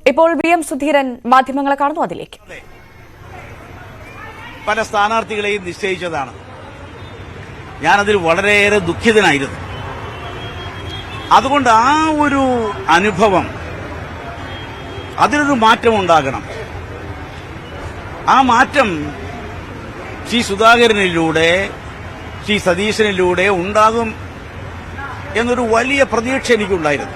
ഇപ്പോൾ VM സുധീരൻ മാധ്യമങ്ങളെ കാണുന്നു. അതിലേക്ക് പല സ്ഥാനാർത്ഥികളെയും നിശ്ചയിച്ചതാണ്. ഞാനതിൽ വളരെയേറെ ദുഃഖിതനായിരുന്നു. അതുകൊണ്ട് ആ ഒരു അനുഭവം, അതിനൊരു മാറ്റമുണ്ടാകണം. ആ മാറ്റം ശ്രീ സുധാകരനിലൂടെ, ശ്രീ സതീശനിലൂടെ ഉണ്ടാകും എന്നൊരു വലിയ പ്രതീക്ഷ എനിക്കുണ്ടായിരുന്നു.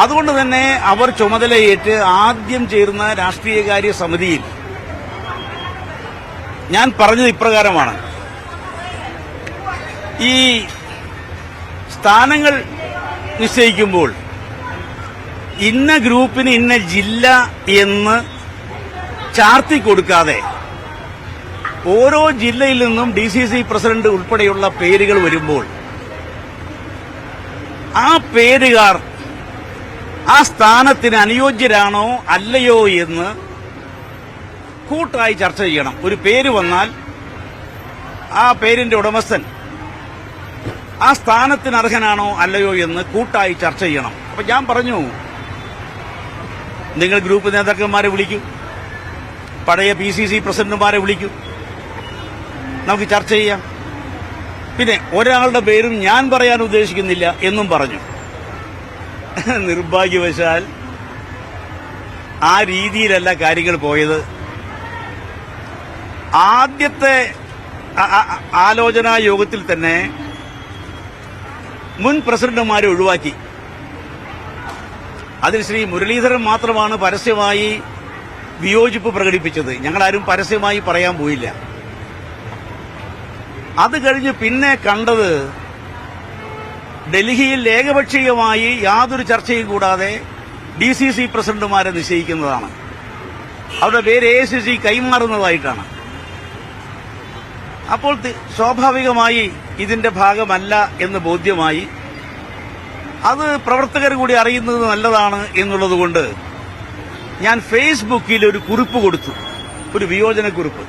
അതുകൊണ്ട് തന്നെ അവർ ചുമതലയേറ്റ് ആദ്യം ചേർന്ന രാഷ്ട്രീയകാര്യ സമിതിയിൽ ഞാൻ പറഞ്ഞത് ഇപ്രകാരമാണ്: ഈ സ്ഥാനങ്ങൾ നിശ്ചയിക്കുമ്പോൾ ഇന്ന ഗ്രൂപ്പിന് ഇന്ന ജില്ല എന്ന് ചാർത്തി കൊടുക്കാതെ ഓരോ ജില്ലയിൽ നിന്നും DCC പ്രസിഡന്റ് ഉൾപ്പെടെയുള്ള പേരുകൾ വരുമ്പോൾ ആ പേരുകാർ ആ സ്ഥാനത്തിന് അനുയോജ്യരാണോ അല്ലയോ എന്ന് കൂട്ടായി ചർച്ച ചെയ്യണം. ഒരു പേര് വന്നാൽ ആ പേരിന്റെ ഉടമസ്ഥൻ ആ സ്ഥാനത്തിന് അർഹനാണോ അല്ലയോ എന്ന് കൂട്ടായി ചർച്ച ചെയ്യണം. അപ്പൊ ഞാൻ പറഞ്ഞു, നിങ്ങൾ ഗ്രൂപ്പ് നേതാക്കന്മാരെ വിളിക്കൂ, പഴയ PCC പ്രസിഡന്റുമാരെ വിളിക്കൂ, നമുക്ക് ചർച്ച ചെയ്യാം. പിന്നെ ഒരാളുടെ പേരും ഞാൻ പറയാൻ ഉദ്ദേശിക്കുന്നില്ല എന്നും പറഞ്ഞു. നിർഭാഗ്യവശാൽ ആ രീതിയിലല്ല കാര്യങ്ങൾ പോയത്. ആദ്യത്തെ ആലോചനാ യോഗത്തിൽ തന്നെ മുൻ പ്രസിഡന്റുമാരെ ഒഴിവാക്കി. അതിൽ ശ്രീ മുരളീധരൻ മാത്രമാണ് പരസ്യമായി വിയോജിപ്പ് പ്രകടിപ്പിച്ചത്. ഞങ്ങളാരും പരസ്യമായി പറയാൻ പോയില്ല. അത് കഴിഞ്ഞ് പിന്നെ കണ്ടത് ഡൽഹിയിൽ ഏകപക്ഷീയമായി യാതൊരു ചർച്ചയും കൂടാതെ DCC പ്രസിഡന്റുമാരെ നിശ്ചയിക്കുന്നതാണ്. അവരുടെ പേര് AICC കൈമാറുന്നതായിട്ടാണ്. അപ്പോൾ സ്വാഭാവികമായി ഇതിന്റെ ഭാഗമല്ല എന്ന് ബോധ്യമായി. അത് പ്രവർത്തകർ കൂടി അറിയുന്നത് നല്ലതാണ് എന്നുള്ളതുകൊണ്ട് ഞാൻ ഫേസ്ബുക്കിൽ ഒരു കുറിപ്പ് കൊടുത്തു, ഒരു വിയോജന കുറിപ്പ്.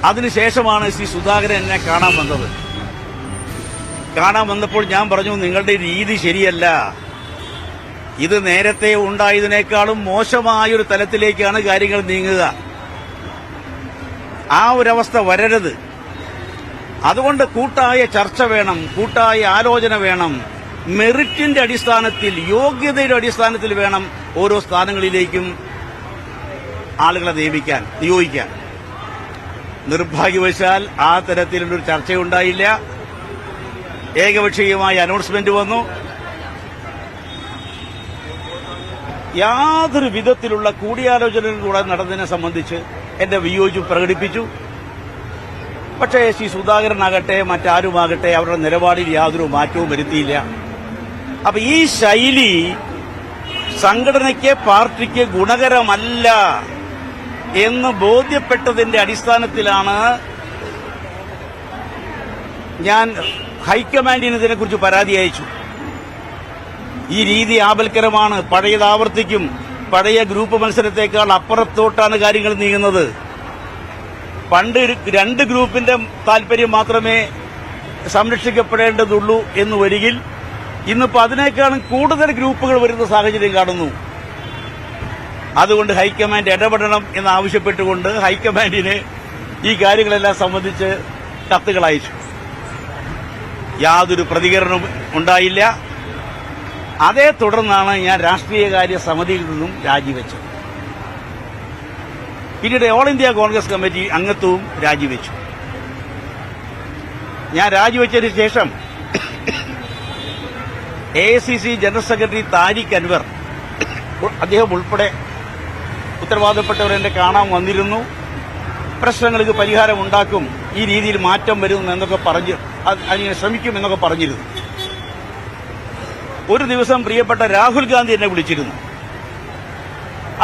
അതിനുശേഷമാണ് ശ്രീ സുധാകരൻ എന്നെ കാണാൻ വന്നത്. കാണാൻ വന്നപ്പോൾ ഞാൻ പറഞ്ഞു, നിങ്ങളുടെ രീതി ശരിയല്ല. ഇത് നേരത്തെ ഉണ്ടായതിനേക്കാളും മോശമായൊരു തലത്തിലേക്കാണ് കാര്യങ്ങൾ നീങ്ങുക. ആ ഒരവസ്ഥ വരരുത്. അതുകൊണ്ട് കൂട്ടായ ചർച്ച വേണം, കൂട്ടായ ആലോചന വേണം. മെറിറ്റിന്റെ അടിസ്ഥാനത്തിൽ, യോഗ്യതയുടെ അടിസ്ഥാനത്തിൽ വേണം ഓരോ സ്ഥാനങ്ങളിലേക്കും ആളുകളെ നിയോഗിക്കാൻ. നിർഭാഗ്യവശാൽ ആ തരത്തിലുള്ളൊരു ചർച്ചയുണ്ടായില്ല. ഏകപക്ഷീയമായ അനൗൺസ്മെന്റ് വന്നു. യാതൊരു വിധത്തിലുള്ള കൂടിയാലോചനകൾ കൂടെ നടന്നതിനെ സംബന്ധിച്ച് എന്റെ വിയോജിപ്പ് പ്രകടിപ്പിച്ചു. പക്ഷേ ശ്രീ സുധാകരനാകട്ടെ മറ്റാരുമാകട്ടെ അവരുടെ നിലപാടിൽ യാതൊരു മാറ്റവും വരുത്തിയില്ല. അപ്പൊ ഈ ശൈലി സംഘടനയ്ക്ക്, പാർട്ടിക്ക് ഗുണകരമല്ല എന്ന് ബോധ്യപ്പെട്ടതിന്റെ അടിസ്ഥാനത്തിലാണ് ഞാൻ ഹൈക്കമാൻഡിന് ഇതിനെക്കുറിച്ച് പരാതി അയച്ചു. ഈ രീതി ആപൽക്കരമാണ്, പഴയത് ആവർത്തിക്കും, പഴയ ഗ്രൂപ്പ് മത്സരത്തേക്കാൾ അപ്പുറത്തോട്ടാണ് കാര്യങ്ങൾ നീങ്ങുന്നത്. പണ്ട് രണ്ട് ഗ്രൂപ്പിന്റെ താൽപര്യം മാത്രമേ സംരക്ഷിക്കപ്പെടേണ്ടതുള്ളൂ എന്ന് വരികിൽ ഇന്നിപ്പോൾ അതിനേക്കാളും കൂടുതൽ ഗ്രൂപ്പുകൾ വരുന്ന സാഹചര്യം കാണുന്നു. അതുകൊണ്ട് ഹൈക്കമാൻഡ് ഇടപെടണം എന്നാവശ്യപ്പെട്ടുകൊണ്ട് ഹൈക്കമാൻഡിന് ഈ കാര്യങ്ങളെല്ലാം സംബന്ധിച്ച് കത്തുകൾ അയച്ചു. യാതൊരു പ്രതികരണവും ഉണ്ടായില്ല. അതേ തുടർന്നാണ് ഞാൻ രാഷ്ട്രീയകാര്യ സമിതിയിൽ നിന്നും രാജിവെച്ചത്. പിന്നീട് ഓൾ ഇന്ത്യ കോൺഗ്രസ് കമ്മിറ്റി അംഗത്വവും രാജിവെച്ചു. ഞാൻ രാജിവെച്ചതിന് ശേഷം AICC general secretary Tariq Anwar, അദ്ദേഹം ഉൾപ്പെടെ ഉത്തരവാദപ്പെട്ടവർ എന്നെ കാണാൻ വന്നിരുന്നു. പ്രശ്നങ്ങൾക്ക് പരിഹാരം ഉണ്ടാക്കും, ഈ രീതിയിൽ മാറ്റം വരും എന്നൊക്കെ അതിനെ ശ്രമിക്കും എന്നൊക്കെ പറഞ്ഞിരുന്നു. ഒരു ദിവസം പ്രിയപ്പെട്ട രാഹുൽ ഗാന്ധി എന്നെ വിളിച്ചിരുന്നു.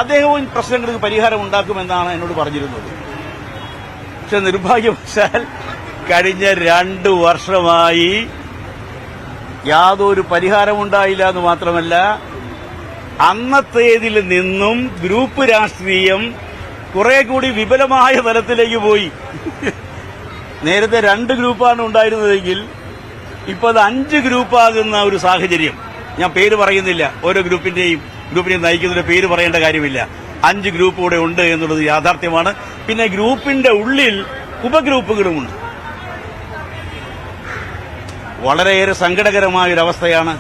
അദ്ദേഹവും പ്രശ്നങ്ങൾക്ക് പരിഹാരം ഉണ്ടാക്കുമെന്നാണ് എന്നോട് പറഞ്ഞിരുന്നത്. പക്ഷെ നിർഭാഗ്യവശാൽ കഴിഞ്ഞ 2 വർഷമായി യാതൊരു പരിഹാരമുണ്ടായില്ല എന്ന് മാത്രമല്ല, അന്നത്തേതിൽ നിന്നും ഗ്രൂപ്പ് രാഷ്ട്രീയം കുറെ കൂടി വിപുലമായ തലത്തിലേക്ക് പോയി. നേരത്തെ 2 ഗ്രൂപ്പാണ് ഉണ്ടായിരുന്നതെങ്കിൽ ഇപ്പോൾ അത് 5 ഗ്രൂപ്പാകുന്ന ഒരു സാഹചര്യം. ഞാൻ പേര് പറയുന്നില്ല, ഓരോ ഗ്രൂപ്പിനെയും നയിക്കുന്നതിന്റെ പേര് പറയേണ്ട കാര്യമില്ല. 5 ഗ്രൂപ്പ് കൂടെ ഉണ്ട് എന്നുള്ളത് യാഥാർത്ഥ്യമാണ്. പിന്നെ ഗ്രൂപ്പിന്റെ ഉള്ളിൽ ഉപഗ്രൂപ്പുകളുമുണ്ട്. വളരെയേറെ സങ്കടകരമായൊരവസ്ഥയാണ്.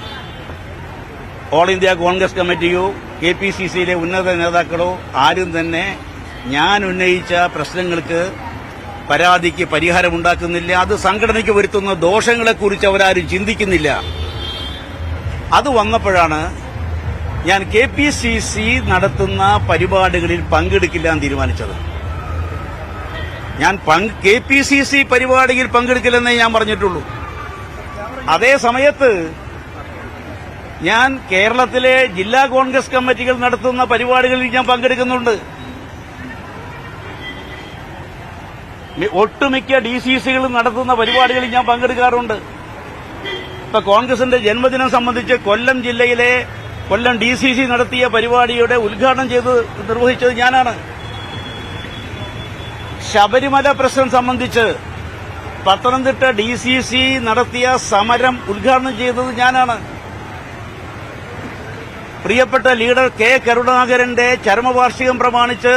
ഓൾ ഇന്ത്യ കോൺഗ്രസ് കമ്മിറ്റിയോ KPCCയിലെ ഉന്നത നേതാക്കളോ ആരും തന്നെ ഞാൻ ഉന്നയിച്ച പ്രശ്നങ്ങൾക്ക് പരാതിക്ക് പരിഹാരമുണ്ടാക്കുന്നില്ല. അത് സംഘടനയ്ക്ക് വരുത്തുന്ന ദോഷങ്ങളെക്കുറിച്ച് അവരാരും ചിന്തിക്കുന്നില്ല. അത് വന്നപ്പോഴാണ് ഞാൻ KPCC നടത്തുന്ന പരിപാടികളിൽ പങ്കെടുക്കില്ല എന്ന് തീരുമാനിച്ചത്. ഞാൻ KPCC പരിപാടിയിൽ പങ്കെടുക്കില്ലെന്നേ ഞാൻ പറഞ്ഞിട്ടുള്ളൂ. അതേ സമയത്ത് ഞാൻ കേരളത്തിലെ ജില്ലാ കോൺഗ്രസ് കമ്മിറ്റികൾ നടത്തുന്ന പരിപാടികളിൽ ഞാൻ പങ്കെടുക്കുന്നുണ്ട്. ഒട്ടുമിക്ക DCCകളും നടത്തുന്ന പരിപാടികളിൽ ഞാൻ പങ്കെടുക്കാറുണ്ട്. ഇപ്പൊ കോൺഗ്രസിന്റെ ജന്മദിനം സംബന്ധിച്ച് കൊല്ലം ജില്ലയിലെ കൊല്ലം DCC നടത്തിയ പരിപാടിയുടെ ഉദ്ഘാടനം ചെയ്ത് നിർവഹിച്ചത് ഞാനാണ്. ശബരിമല പ്രശ്നം സംബന്ധിച്ച് പത്തനംതിട്ട DCC നടത്തിയ സമരം ഉദ്ഘാടനം ചെയ്തത് ഞാനാണ്. പ്രിയപ്പെട്ട ലീഡർ K. കരുണാകരന്റെ ചരമവാർഷികം പ്രമാണിച്ച്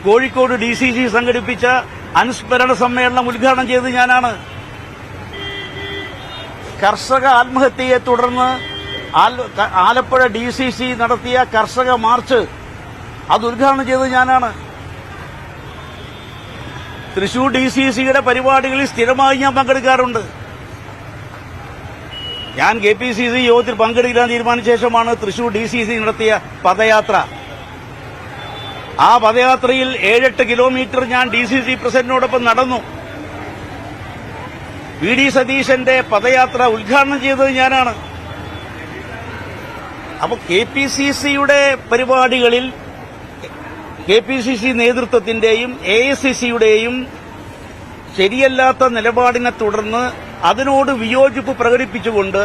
കോഴിക്കോട് DCC സംഘടിപ്പിച്ച അനുസ്മരണ സമ്മേളനം ഉദ്ഘാടനം ചെയ്തത് ഞാനാണ്. കർഷക ആത്മഹത്യയെ തുടർന്ന് ആലപ്പുഴ DCC നടത്തിയ കർഷക മാർച്ച് അത് ഉദ്ഘാടനം ചെയ്തത് ഞാനാണ്. തൃശൂർ DCCയുടെ പരിപാടികളിൽ സ്ഥിരമായി ഞാൻ പങ്കെടുക്കാറുണ്ട്. ഞാൻ KPCC യോഗത്തിൽ പങ്കെടുക്കാൻ തീരുമാനിച്ച ശേഷമാണ് തൃശൂർ DCC നടത്തിയ പദയാത്ര. ആ പദയാത്രയിൽ 7-8 കിലോമീറ്റർ ഞാൻ DCC പ്രസിഡന്റിനോടൊപ്പം നടന്നു. VD സതീശന്റെ പദയാത്ര ഉദ്ഘാടനം ചെയ്തത് ഞാനാണ്. അപ്പൊ KPCCയുടെ പരിപാടികളിൽ KPCC നേതൃത്വത്തിന്റെയും AICCയുടെയും ശരിയല്ലാത്ത നിലപാടിനെ തുടർന്ന് അതിനോട് വിയോജിപ്പ് പ്രകടിപ്പിച്ചുകൊണ്ട്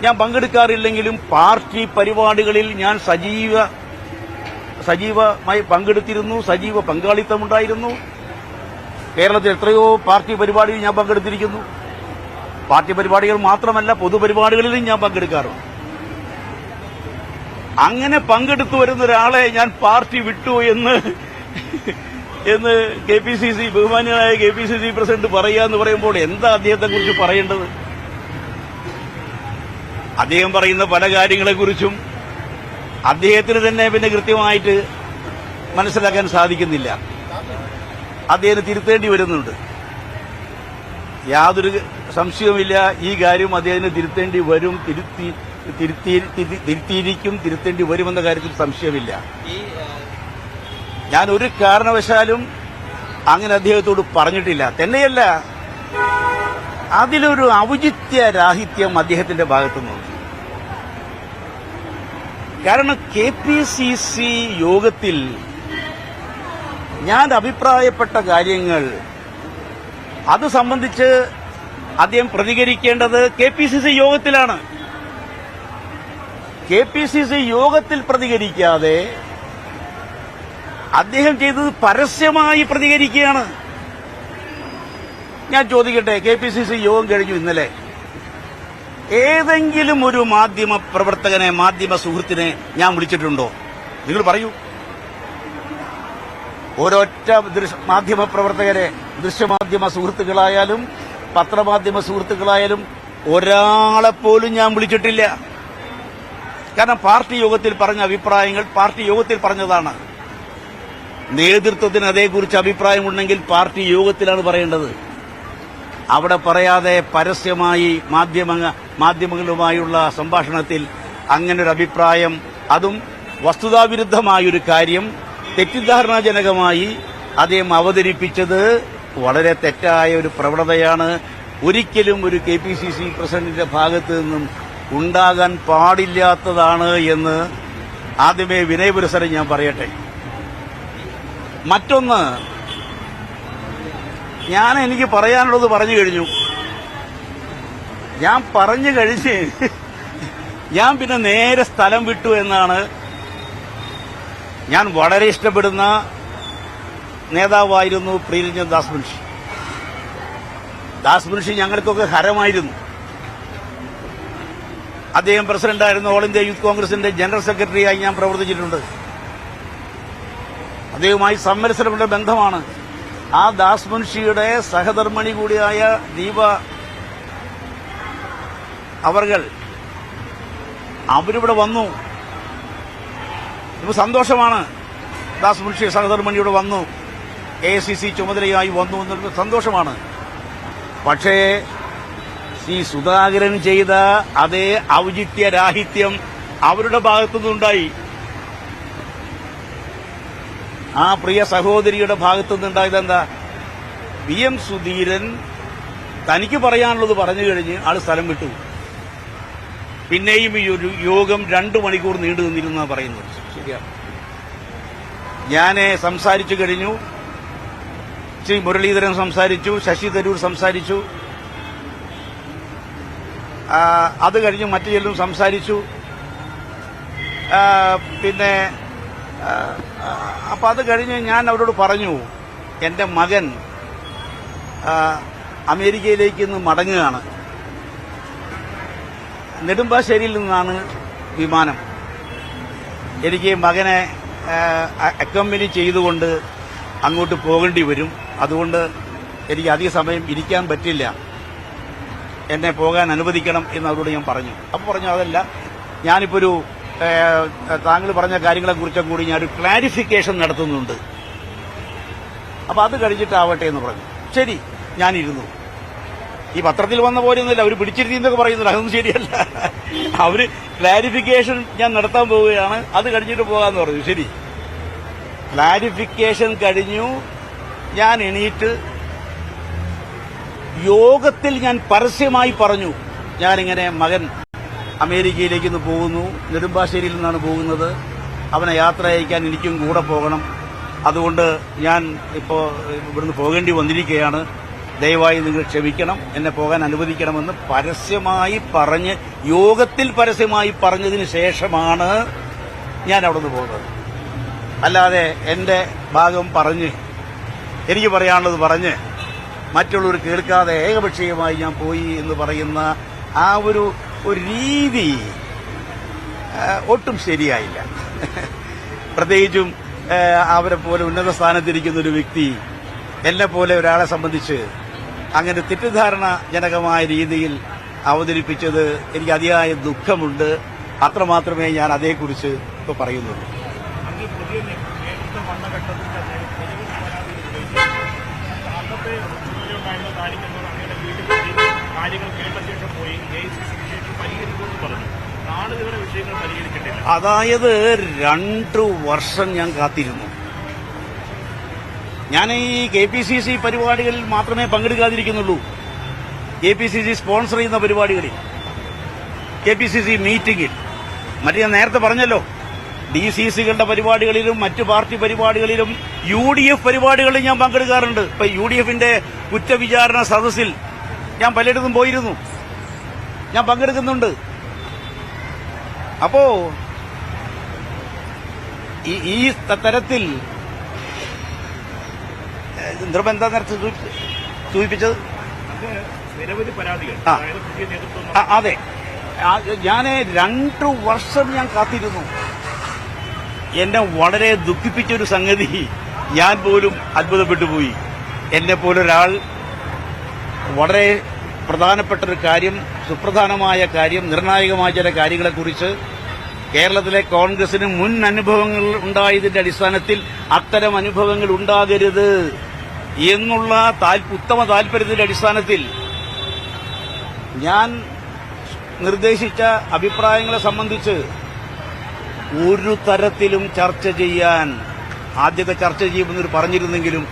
ഞാൻ പങ്കെടുക്കാറില്ലെങ്കിലും പാർട്ടി പരിപാടികളിൽ ഞാൻ സജീവമായി പങ്കെടുത്തിരുന്നു. സജീവ പങ്കാളിത്തമുണ്ടായിരുന്നു. കേരളത്തിൽ എത്രയോ പാർട്ടി പരിപാടിയിൽ ഞാൻ പങ്കെടുത്തിരിക്കുന്നു. പാർട്ടി പരിപാടികൾ മാത്രമല്ല, പൊതുപരിപാടികളിലും ഞാൻ പങ്കെടുക്കാറുണ്ട്. അങ്ങനെ പങ്കെടുത്തു വരുന്ന ഒരാളെ ഞാൻ പാർട്ടി വിട്ടു എന്ന് KPCC ബഹുമാന്യനായ KPCC പ്രസിഡന്റ് പറയാന്ന് പറയുമ്പോൾ എന്താ അദ്ദേഹത്തെക്കുറിച്ച് പറയേണ്ടത്? അദ്ദേഹം പറയുന്ന പല കാര്യങ്ങളെക്കുറിച്ചും അദ്ദേഹത്തിന് തന്നെ പിന്നെ കൃത്യമായിട്ട് മനസ്സിലാക്കാൻ സാധിക്കുന്നില്ല. അദ്ദേഹം തിരുത്തേണ്ടി വരുന്നുണ്ട്. യാതൊരു സംശയവുമില്ല, ഈ കാര്യം അദ്ദേഹത്തിന് തിരുത്തേണ്ടി വരും, തിരുത്തിയിരിക്കും, തിരുത്തേണ്ടി വരുമെന്ന കാര്യത്തിൽ സംശയമില്ല. ഞാൻ ഒരു കാരണവശാലും അങ്ങനെ അദ്ദേഹത്തോട് പറഞ്ഞിട്ടില്ല. തന്നെയല്ല, അതിലൊരു ഔചിത്യരാഹിത്യം അദ്ദേഹത്തിന്റെ ഭാഗത്തുനിന്നുണ്ട്. കാരണം KPCC യോഗത്തിൽ ഞാൻ അഭിപ്രായപ്പെട്ട കാര്യങ്ങൾ അത് സംബന്ധിച്ച് അദ്ദേഹം പ്രതികരിക്കേണ്ടത് KPCC യോഗത്തിലാണ്. KPCC യോഗത്തിൽ പ്രതികരിക്കാതെ അദ്ദേഹം ചെയ്തത് പരസ്യമായി പ്രതികരിക്കുകയാണ്. ഞാൻ ചോദിക്കട്ടെ, KPCC യോഗം കഴിഞ്ഞു ഇന്നലെ. ഏതെങ്കിലും ഒരു മാധ്യമ പ്രവർത്തകനെ, മാധ്യമ സുഹൃത്തിനെ ഞാൻ വിളിച്ചിട്ടുണ്ടോ? നിങ്ങൾ പറയൂ. ഒരൊറ്റ മാധ്യമ പ്രവർത്തകരെ, ദൃശ്യമാധ്യമ സുഹൃത്തുക്കളായാലും പത്രമാധ്യമ സുഹൃത്തുക്കളായാലും ഒരാളെപ്പോലും ഞാൻ വിളിച്ചിട്ടില്ല. കാരണം പാർട്ടി യോഗത്തിൽ പറഞ്ഞ അഭിപ്രായങ്ങൾ പാർട്ടി യോഗത്തിൽ പറഞ്ഞതാണ്. നേതൃത്വത്തിന് അതേക്കുറിച്ച് അഭിപ്രായമുണ്ടെങ്കിൽ പാർട്ടി യോഗത്തിലാണ് പറയേണ്ടത്. അവിടെ പറയാതെ പരസ്യമായി മാധ്യമങ്ങളുമായുള്ള സംഭാഷണത്തിൽ അങ്ങനൊരു അഭിപ്രായം, അതും വസ്തുതാവിരുദ്ധമായൊരു കാര്യം തെറ്റിദ്ധാരണാജനകമായി അദ്ദേഹം അവതരിപ്പിച്ചത് വളരെ തെറ്റായ ഒരു പ്രവണതയാണ്. ഒരിക്കലും ഒരു KPCC പ്രസിഡന്റിന്റെ ഭാഗത്തു നിന്നും ഉണ്ടാകാൻ പാടില്ലാത്തതാണ് എന്ന് ആദ്യമേ വിനയപുരസരം ഞാൻ പറയട്ടെ. മറ്റൊന്ന്, എനിക്ക് പറയാനുള്ളത് പറഞ്ഞു കഴിഞ്ഞു. ഞാൻ പറഞ്ഞു കഴിഞ്ഞ് ഞാൻ പിന്നെ നേരെ സ്ഥലം വിട്ടു എന്നാണ്. ഞാൻ വളരെ ഇഷ്ടപ്പെടുന്ന നേതാവായിരുന്നു പ്രിയരഞ്ജൻ ദാസ് മുൻഷി ഞങ്ങൾക്കൊക്കെ ഹരമായിരുന്നു. അദ്ദേഹം പ്രസിഡന്റായിരുന്നു. ഓൾ ഇന്ത്യ യൂത്ത് കോൺഗ്രസിന്റെ ജനറൽ സെക്രട്ടറിയായി ഞാൻ പ്രവർത്തിച്ചിട്ടുണ്ട്. അദ്ദേഹവുമായി സമ്മത്സരമുള്ള ബന്ധമാണ്. ആ ദാസ് മുൻഷിയുടെ സഹധർമ്മിണി കൂടിയായ ദീപ അവർകൾ അവരിവിടെ വന്നു. ഇപ്പൊ സന്തോഷമാണ്. ദാസ് മുൻഷി സഹധർമ്മിണിയുടെ വന്നു, AICC ചുമതലയായി വന്നു എന്നുള്ള സന്തോഷമാണ്. പക്ഷേ സുധാകരൻ ചെയ്ത അതേ ഔചിത്യരാഹിത്യം അവരുടെ ഭാഗത്തുനിന്നുണ്ടായി. ആ പ്രിയ സഹോദരിയുടെ ഭാഗത്തുനിന്നുണ്ടായത് എന്താ? PM സുധീരൻ തനിക്ക് പറയാനുള്ളത് പറഞ്ഞു കഴിഞ്ഞ് ആള് സ്ഥലം വിട്ടു. പിന്നെയും ഈ ഒരു യോഗം 2 മണിക്കൂർ നീണ്ടു നിന്നിരുന്ന പറയുന്നത്. ശരിയാണ്. ഞാൻ സംസാരിച്ചു കഴിഞ്ഞു. ശ്രീ മുരളീധരൻ സംസാരിച്ചു, ശശി തരൂർ സംസാരിച്ചു, അത് കഴിഞ്ഞ് മറ്റു ചിലരും സംസാരിച്ചു. പിന്നെ അപ്പൊ അത് കഴിഞ്ഞ് ഞാൻ അവരോട് പറഞ്ഞു, എന്റെ മകൻ അമേരിക്കയിലേക്ക് ഇന്ന് മടങ്ങുകയാണ്. നെടുമ്പാശ്ശേരിയിൽ നിന്നാണ് വിമാനം. എനിക്ക് മകനെ അക്കമ്പനി ചെയ്തുകൊണ്ട് അങ്ങോട്ട് പോകേണ്ടി വരും. അതുകൊണ്ട് എനിക്ക് അധിക സമയം ഇരിക്കാൻ പറ്റില്ല, എന്നെ പോകാൻ അനുവദിക്കണം എന്ന് അവരോട് ഞാൻ പറഞ്ഞു. അപ്പോൾ പറഞ്ഞു, അതല്ല, ഞാനിപ്പോൾ ഒരു താങ്കൾ പറഞ്ഞ കാര്യങ്ങളെക്കുറിച്ചും കൂടി ഞാനൊരു ക്ലാരിഫിക്കേഷൻ നടത്തുന്നുണ്ട്, അപ്പോൾ അത് കഴിഞ്ഞിട്ടാവട്ടെ എന്ന് പറഞ്ഞു. ശരി, ഞാനിരുന്നു. ഈ പത്രത്തിൽ വന്ന പോലെയൊന്നുമില്ല, അവർ പിടിച്ചിരുത്തിയെന്നൊക്കെ പറയുന്നില്ല, അതൊന്നും ശരിയല്ല. അവർ ക്ലാരിഫിക്കേഷൻ ഞാൻ നടത്താൻ പോവുകയാണ്, അത് കഴിഞ്ഞിട്ട് പോകാമെന്ന് പറഞ്ഞു. ശരി, ക്ലാരിഫിക്കേഷൻ കഴിഞ്ഞു. ഞാൻ എണീറ്റ് യോഗത്തിൽ ഞാൻ പരസ്യമായി പറഞ്ഞു, ഞാനിങ്ങനെ മകൻ അമേരിക്കയിലേക്ക് ഇന്ന് പോകുന്നു, നെടുമ്പാശ്ശേരിയിൽ നിന്നാണ് പോകുന്നത്, അവനെ യാത്ര അയക്കാൻ എനിക്കും കൂടെ പോകണം, അതുകൊണ്ട് ഞാൻ ഇപ്പോൾ ഇവിടുന്ന് പോകേണ്ടി വന്നിരിക്കുകയാണ്, ദയവായി നിങ്ങൾ ക്ഷമിക്കണം, എന്നെ പോകാൻ അനുവദിക്കണമെന്ന് പരസ്യമായി പറഞ്ഞ്, യോഗത്തിൽ പരസ്യമായി പറഞ്ഞതിന് ശേഷമാണ് ഞാൻ അവിടെ നിന്ന് പോകുന്നത്. അല്ലാതെ എന്റെ ഭാഗം പറഞ്ഞ്, എനിക്ക് പറയാനുള്ളത് പറഞ്ഞ് മറ്റുള്ളവർ കേൾക്കാതെ ഏകപക്ഷീയമായി ഞാൻ പോയി എന്ന് പറയുന്ന ആ ഒരു രീതി ഒട്ടും ശരിയായില്ല. പ്രത്യേകിച്ചും അവരെ പോലെ ഉന്നത സ്ഥാനത്തിരിക്കുന്ന ഒരു വ്യക്തി എന്നെ പോലെ ഒരാളെ സംബന്ധിച്ച് അങ്ങനെ തെറ്റിദ്ധാരണജനകമായ രീതിയിൽ അവതരിപ്പിച്ചത് എനിക്ക് അതിയായ ദുഃഖമുണ്ട്. അത്രമാത്രമേ ഞാൻ അതേക്കുറിച്ച് ഇപ്പോൾ പറയുന്നുള്ളൂ. അതായത് 2 വർഷം ഞാൻ കാത്തിരുന്നു. ഞാൻ ഈ KPCC പരിപാടികളിൽ മാത്രമേ പങ്കെടുക്കാതിരിക്കുന്നുള്ളൂ. KPCC സ്പോൺസർ ചെയ്യുന്ന പരിപാടികളിൽ, KPCC മീറ്റിംഗിൽ, മറ്റു ഞാൻ നേരത്തെ പറഞ്ഞല്ലോ, DCCകളുടെ പരിപാടികളിലും മറ്റു പാർട്ടി പരിപാടികളിലും UDF പരിപാടികളിലും ഞാൻ പങ്കെടുക്കാറുണ്ട്. ഇപ്പൊ UDFന്റെ കുറ്റവിചാരണ സദസ്സിൽ ഞാൻ പലയിടത്തും പോയിരുന്നു, ഞാൻ പങ്കെടുക്കുന്നുണ്ട്. അപ്പോ ഈ തരത്തിൽ എന്താ നേരത്തെ സൂചിപ്പിച്ചത്, നിരവധി പരാതികൾ, അതെ, ഞാൻ 2 വർഷം ഞാൻ കാത്തിരുന്നു. എന്നെ വളരെ ദുഃഖിപ്പിച്ചൊരു സംഗതി ഞാൻ പോലും അത്ഭുതപ്പെട്ടു പോയി. എന്നെ പോലൊരാൾ വളരെ പ്രധാനപ്പെട്ട ഒരു കാര്യം, സുപ്രധാനമായ കാര്യം, നിർണായകമായ ചില കാര്യങ്ങളെക്കുറിച്ച് കേരളത്തിലെ കോൺഗ്രസിന് മുൻ അനുഭവങ്ങൾ ഉണ്ടായതിന്റെ അടിസ്ഥാനത്തിൽ അത്തരം അനുഭവങ്ങൾ ഉണ്ടാകരുത് എന്നുള്ള ഉത്തമ താൽപര്യത്തിന്റെ അടിസ്ഥാനത്തിൽ ഞാൻ നിർദ്ദേശിച്ച അഭിപ്രായങ്ങളെ സംബന്ധിച്ച് ഒരു തരത്തിലും ചർച്ച ചെയ്യാൻ, ആദ്യത്തെ ചർച്ച ചെയ്യുമെന്ന് പറഞ്ഞിരുന്നെങ്കിലും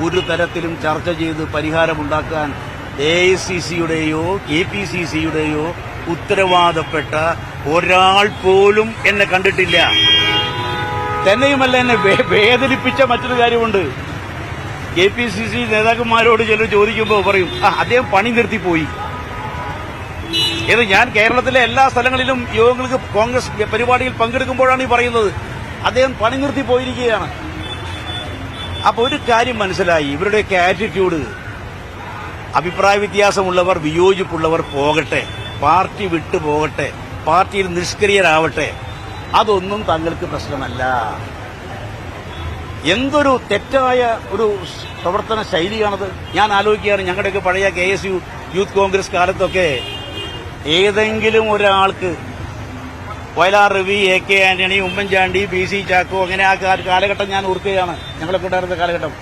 ഒരു തരത്തിലും ചർച്ച ചെയ്ത് പരിഹാരമുണ്ടാക്കാൻ AICCയുടെയോ KPCCയുടെയോ ഉത്തരവാദപ്പെട്ട ഒരാൾ പോലും എന്നെ കണ്ടിട്ടില്ല. തന്നെയുമല്ല, എന്നെ വേദനിപ്പിച്ച മറ്റൊരു കാര്യമുണ്ട്. KPCC നേതാക്കന്മാരോട് ചിലർ ചോദിക്കുമ്പോൾ പറയും, അദ്ദേഹം പണി നിർത്തിപ്പോയി. ഞാൻ കേരളത്തിലെ എല്ലാ സ്ഥലങ്ങളിലും യോഗങ്ങൾക്ക് കോൺഗ്രസ് പരിപാടിയിൽ പങ്കെടുക്കുമ്പോഴാണ് ഈ പറയുന്നത്, അദ്ദേഹം പണി നിർത്തി പോയിരിക്കുകയാണ്. അപ്പൊ ഒരു കാര്യം മനസ്സിലായി, ഇവരുടെയൊക്കെ ആറ്റിറ്റ്യൂഡ്, അഭിപ്രായ വ്യത്യാസമുള്ളവർ, വിയോജിപ്പുള്ളവർ പോകട്ടെ, പാർട്ടി വിട്ടു പോകട്ടെ, പാർട്ടിയിൽ നിഷ്ക്രിയരാവട്ടെ, അതൊന്നും തങ്ങൾക്ക് പ്രശ്നമല്ല. എന്തൊരു തെറ്റായ ഒരു പ്രവർത്തന ശൈലിയാണത്. ഞാൻ ആലോചിക്കുകയാണ്, ഞങ്ങളുടെയൊക്കെ പഴയ KSU യൂത്ത് കോൺഗ്രസ് കാലത്തൊക്കെ ഏതെങ്കിലും ഒരാൾക്ക് വയലാർ രവി, AK ആന്റണി, ഉമ്മൻചാണ്ടി, PC ചാക്കോ, അങ്ങനെ ആ കാലഘട്ടം ഞാൻ ഓർക്കുകയാണ്, ഞങ്ങളൊക്കെ ഉണ്ടായിരുന്ന കാലഘട്ടം.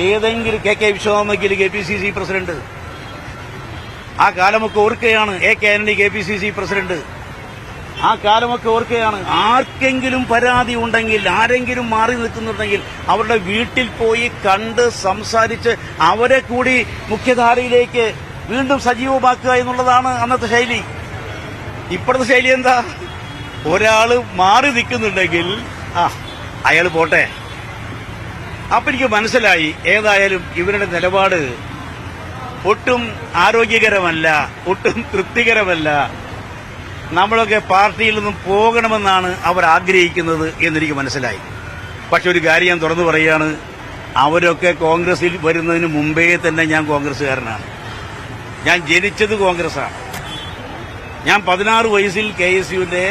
ഏതെങ്കിലും KK വിശ്വനാഥ് KPCC പ്രസിഡന്റ്, ആ കാലമൊക്കെ ഓർക്കുകയാണ്. AK ആന്റണി KPCC പ്രസിഡന്റ്, ആ കാലമൊക്കെ ഓർക്കുകയാണ്. ആർക്കെങ്കിലും പരാതി ഉണ്ടെങ്കിൽ, ആരെങ്കിലും മാറി നിൽക്കുന്നുണ്ടെങ്കിൽ അവരുടെ വീട്ടിൽ പോയി കണ്ട് സംസാരിച്ച് അവരെ കൂടി മുഖ്യധാരയിലേക്ക് വീണ്ടും സജീവമാക്കുക എന്നുള്ളതാണ് അന്നത്തെ ശൈലി. ഇപ്പോഴത്തെ ശൈലി എന്താ? ഒരാള് മാറി നിൽക്കുന്നുണ്ടെങ്കിൽ അയാൾ പോട്ടെ. അപ്പൊ എനിക്ക് മനസ്സിലായി, ഏതായാലും ഇവരുടെ നിലപാട് ഒട്ടും ആരോഗ്യകരമല്ല, ഒട്ടും തൃപ്തികരമല്ല. നമ്മളൊക്കെ പാർട്ടിയിൽ നിന്നും പോകണമെന്നാണ് അവർ ആഗ്രഹിക്കുന്നത് എന്നെനിക്ക് മനസ്സിലായി. പക്ഷെ ഒരു കാര്യം ഞാൻ തുറന്നു പറയുകയാണ്, അവരൊക്കെ കോൺഗ്രസിൽ വരുന്നതിന് മുമ്പേ തന്നെ ഞാൻ കോൺഗ്രസ്സുകാരനാണ്. ഞാൻ ജനിച്ചത് കോൺഗ്രസ്സാണ്. ഞാൻ 16 വയസ്സിൽ KSUവിന്റെ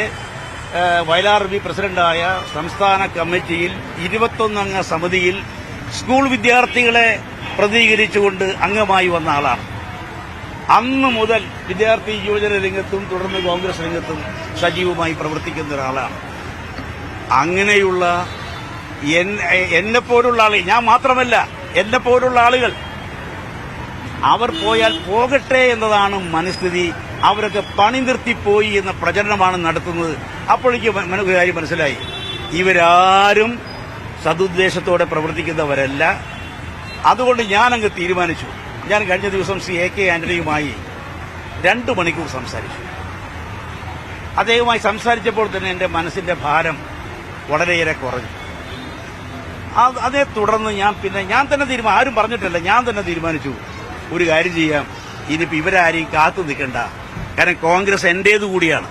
വയലാർ രവി പ്രസിഡന്റായ സംസ്ഥാന കമ്മിറ്റിയിൽ 21 അംഗ സമിതിയിൽ സ്കൂൾ വിദ്യാർത്ഥികളെ പ്രതികരിച്ചുകൊണ്ട് അംഗമായി വന്ന ആളാണ്. അന്ന് മുതൽ വിദ്യാർത്ഥി യുവജന രംഗത്തും തുടർന്ന് കോൺഗ്രസ് രംഗത്തും സജീവമായി പ്രവർത്തിക്കുന്ന ഒരാളാണ്. അങ്ങനെയുള്ള എന്നെപ്പോലുള്ള ആളുകൾ, ഞാൻ മാത്രമല്ല, എന്നെപ്പോലുള്ള ആളുകൾ, അവർ പോയാൽ പോകട്ടെ എന്നതാണ് മനസ്ഥിതി. അവരൊക്കെ പണി നിർത്തിപ്പോയി എന്ന പ്രചരണമാണ് നടത്തുന്നത്. അപ്പോഴേക്ക് നമുക്ക് കാര്യം മനസ്സിലായി, ഇവരാരും സതുദ്ദേശത്തോടെ പ്രവർത്തിക്കുന്നവരല്ല. അതുകൊണ്ട് ഞാനങ്ങ് തീരുമാനിച്ചു. ഞാൻ കഴിഞ്ഞ ദിവസം AK ആന്റണിയുമായി 2 മണിക്കൂർ സംസാരിച്ചു. അദ്ദേഹവുമായി സംസാരിച്ചപ്പോൾ തന്നെ എന്റെ മനസ്സിന്റെ ഭാരം വളരെയേറെ കുറഞ്ഞു. അതേ തുടർന്ന് ഞാൻ തന്നെ ആരും പറഞ്ഞിട്ടില്ല, ഞാൻ തന്നെ തീരുമാനിച്ചു, ഒരു കാര്യം ചെയ്യാം, ഇനിയിപ്പോ ഇവരാരെയും കാത്തു നിൽക്കണ്ട. കാരണം കോൺഗ്രസ് എന്റേതു കൂടിയാണ്,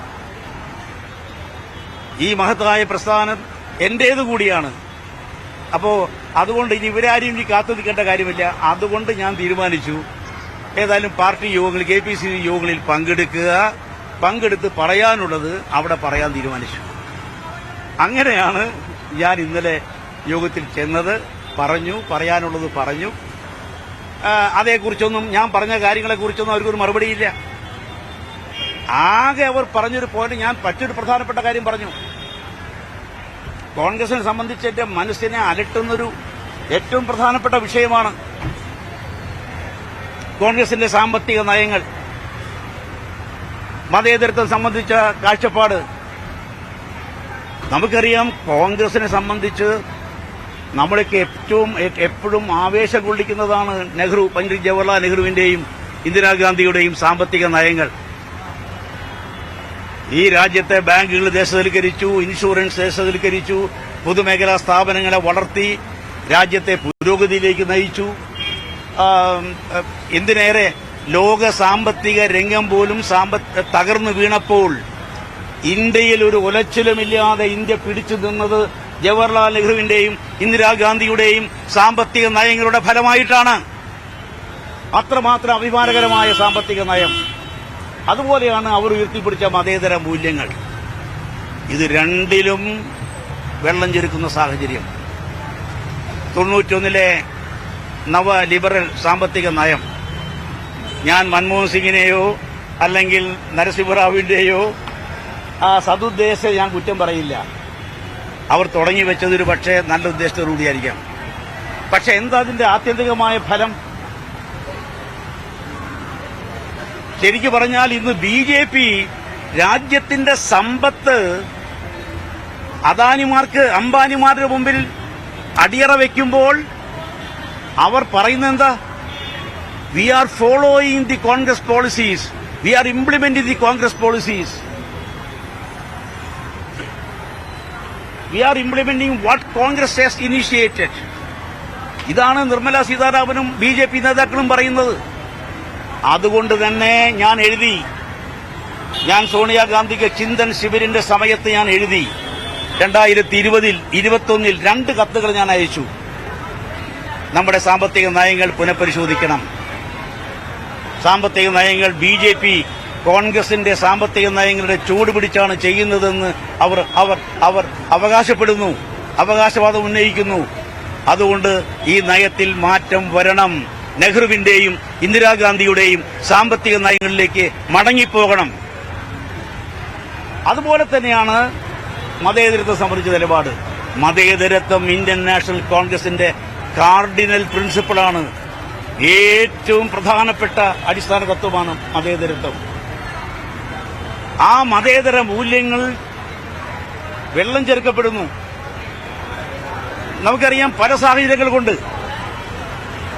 ഈ മഹത്തായ പ്രസ്ഥാനം എന്റേതു കൂടിയാണ്. അപ്പോ അതുകൊണ്ട് ഇനി ഇവരാരെയും ഇനി കാത്തു നിൽക്കേണ്ട കാര്യമില്ല. അതുകൊണ്ട് ഞാൻ തീരുമാനിച്ചു, ഏതായാലും പാർട്ടി യോഗങ്ങളിൽ, KPCC യോഗങ്ങളിൽ പങ്കെടുത്ത് പറയാനുള്ളത് അവിടെ പറയാൻ തീരുമാനിച്ചു. അങ്ങനെയാണ് ഞാൻ ഇന്നലെ യോഗത്തിൽ ചെന്നത്. പറയാനുള്ളത് പറഞ്ഞു. അതേക്കുറിച്ചൊന്നും, ഞാൻ പറഞ്ഞ കാര്യങ്ങളെക്കുറിച്ചൊന്നും അവർക്കൊരു മറുപടിയില്ല. ആകെ അവർ പറഞ്ഞൊരു പോയിന്റ്, ഞാൻ മറ്റൊരു പ്രധാനപ്പെട്ട കാര്യം പറഞ്ഞു. കോൺഗ്രസിനെ സംബന്ധിച്ച് എന്റെ മനസ്സിനെ അലട്ടുന്നൊരു ഏറ്റവും പ്രധാനപ്പെട്ട വിഷയമാണ് കോൺഗ്രസിന്റെ സാമ്പത്തിക നയങ്ങൾ, മതേതരത്വം സംബന്ധിച്ച കാഴ്ചപ്പാട്. നമുക്കറിയാം, കോൺഗ്രസിനെ സംബന്ധിച്ച് നമ്മളൊക്കെ എപ്പോഴും ആവേശം കൊള്ളിക്കുന്നതാണ് പണ്ഡിറ്റ് ജവഹർലാൽ നെഹ്റുവിന്റെയും ഇന്ദിരാഗാന്ധിയുടെയും സാമ്പത്തിക നയങ്ങൾ. ഈ രാജ്യത്തെ ബാങ്കുകൾ ദേശസൽക്കരിച്ചു, ഇൻഷുറൻസ് ദേശസൽക്കരിച്ചു, പൊതുമേഖലാ സ്ഥാപനങ്ങളെ വളർത്തി രാജ്യത്തെ പുരോഗതിയിലേക്ക് നയിച്ചു. എന്തിനേറെ, ലോക സാമ്പത്തിക രംഗം പോലും തകർന്നു വീണപ്പോൾ ഇന്ത്യയിൽ ഒരു ഉലച്ചിലുമില്ലാതെ ഇന്ത്യ പിടിച്ചു നിന്നത് ജവഹർലാൽ നെഹ്റുവിന്റെയും ഇന്ദിരാഗാന്ധിയുടെയും സാമ്പത്തിക നയങ്ങളുടെ ഫലമായിട്ടാണ്. അത്രമാത്രം അഭിമാനകരമായ സാമ്പത്തിക നയം. അതുപോലെയാണ് അവർ ഉയർത്തിപ്പിടിച്ച മതേതര മൂല്യങ്ങൾ. ഇത് രണ്ടിലും വെള്ളം ചെരുക്കുന്ന സാഹചര്യം. 91-ലെ നവ ലിബറൽ സാമ്പത്തിക നയം, ഞാൻ മൻമോഹൻ സിംഗിനെയോ അല്ലെങ്കിൽ നരസിംഹറാവുവിന്റെയോ ആ സതുദ്ദേശം ഞാൻ കുറ്റം പറയില്ല. അവർ തുടങ്ങി വെച്ചതൊരു പക്ഷേ നല്ല ഉദ്ദേശത്തോടുകൂടിയായിരിക്കാം. പക്ഷെ എന്താ അതിന്റെ ആത്യന്തികമായ ഫലം? ശരിക്കു പറഞ്ഞാൽ ഇന്ന് BJP രാജ്യത്തിന്റെ സമ്പത്ത് അംബാനിമാരുടെ മുമ്പിൽ അടിയറ വയ്ക്കുമ്പോൾ അവർ പറയുന്നത് എന്താ? We are following the Congress policies, we are implementing the Congress policies, we are implementing what Congress has initiated. ഇതാണ് നിർമ്മല സീതാരാമനും BJP നേതാക്കളും പറയുന്നത്. അതുകൊണ്ട് തന്നെ ഞാൻ സോണിയാഗാന്ധിക്ക് ചിന്തൻ ശിബിരിന്റെ സമയത്ത് ഞാൻ എഴുതി. 2020-ൽ 21-ൽ 2 കത്തുകൾ ഞാൻ അയച്ചു. നമ്മുടെ സാമ്പത്തിക നയങ്ങൾ പുനഃപരിശോധിക്കണം. സാമ്പത്തിക നയങ്ങൾ BJP കോൺഗ്രസിന്റെ സാമ്പത്തിക നയങ്ങളുടെ ചൂട് പിടിച്ചാണ് ചെയ്യുന്നതെന്ന് അവർ അവകാശപ്പെടുന്നു, അവകാശവാദം ഉന്നയിക്കുന്നു. അതുകൊണ്ട് ഈ നയത്തിൽ മാറ്റം വരണം. നെഹ്റുവിന്റെയും ഇന്ദിരാഗാന്ധിയുടെയും സാമ്പത്തിക നയങ്ങളിലേക്ക് മടങ്ങിപ്പോകണം. അതുപോലെ തന്നെയാണ് മതേതരത്വം സംബന്ധിച്ച നിലപാട്. മതേതരത്വം ഇന്ത്യൻ നാഷണൽ കോൺഗ്രസിന്റെ കാർഡിനൽ പ്രിൻസിപ്പിളാണ്. ഏറ്റവും പ്രധാനപ്പെട്ട അടിസ്ഥാന തത്വമാണ് മതേതരത്വം. ആ മതേതര മൂല്യങ്ങൾ വെള്ളം ചേർക്കപ്പെടുന്നു. നമുക്കറിയാം, പല സാഹചര്യങ്ങൾ കൊണ്ട്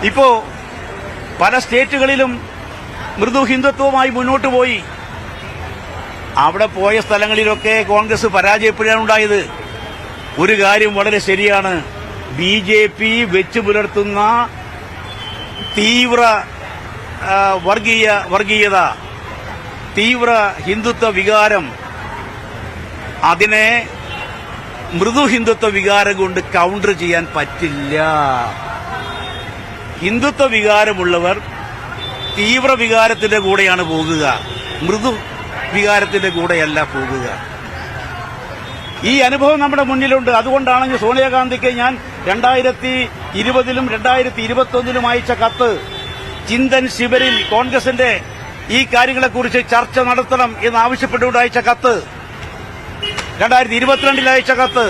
ഇപ്പോ പല സ്റ്റേറ്റുകളിലും മൃദു ഹിന്ദുത്വവുമായി മുന്നോട്ട് പോയി. അവിടെ പോയ സ്ഥലങ്ങളിലൊക്കെ കോൺഗ്രസ് പരാജയപ്പെടുകയാണുണ്ടായത്. ഒരു കാര്യം വളരെ ശരിയാണ്, BJP വെച്ചു പുലർത്തുന്ന തീവ്ര വർഗീയത, തീവ്ര ഹിന്ദുത്വ വികാരം, അതിനെ മൃദു ഹിന്ദുത്വ വികാരം കൊണ്ട് കൗണ്ടർ ചെയ്യാൻ പറ്റില്ല. ഹിന്ദുത്വ വികാരമുള്ളവർ തീവ്ര വികാരത്തിന്റെ കൂടെയാണ് പോകുക, മൃദു വികാരത്തിന്റെ കൂടെയല്ല പോകുക. ഈ അനുഭവം നമ്മുടെ മുന്നിലുണ്ട്. അതുകൊണ്ടാണ് സോണിയാഗാന്ധിക്ക് ഞാൻ 2020-ലും 2021-ലും അയച്ച കത്ത്, ചിന്തൻ ശിബിരിൽ കോൺഗ്രസിന്റെ ഈ കാര്യങ്ങളെക്കുറിച്ച് ചർച്ച നടത്തണം എന്നാവശ്യപ്പെട്ടുകൊണ്ട് അയച്ച കത്ത്, 2022-ൽ അയച്ച കത്ത്.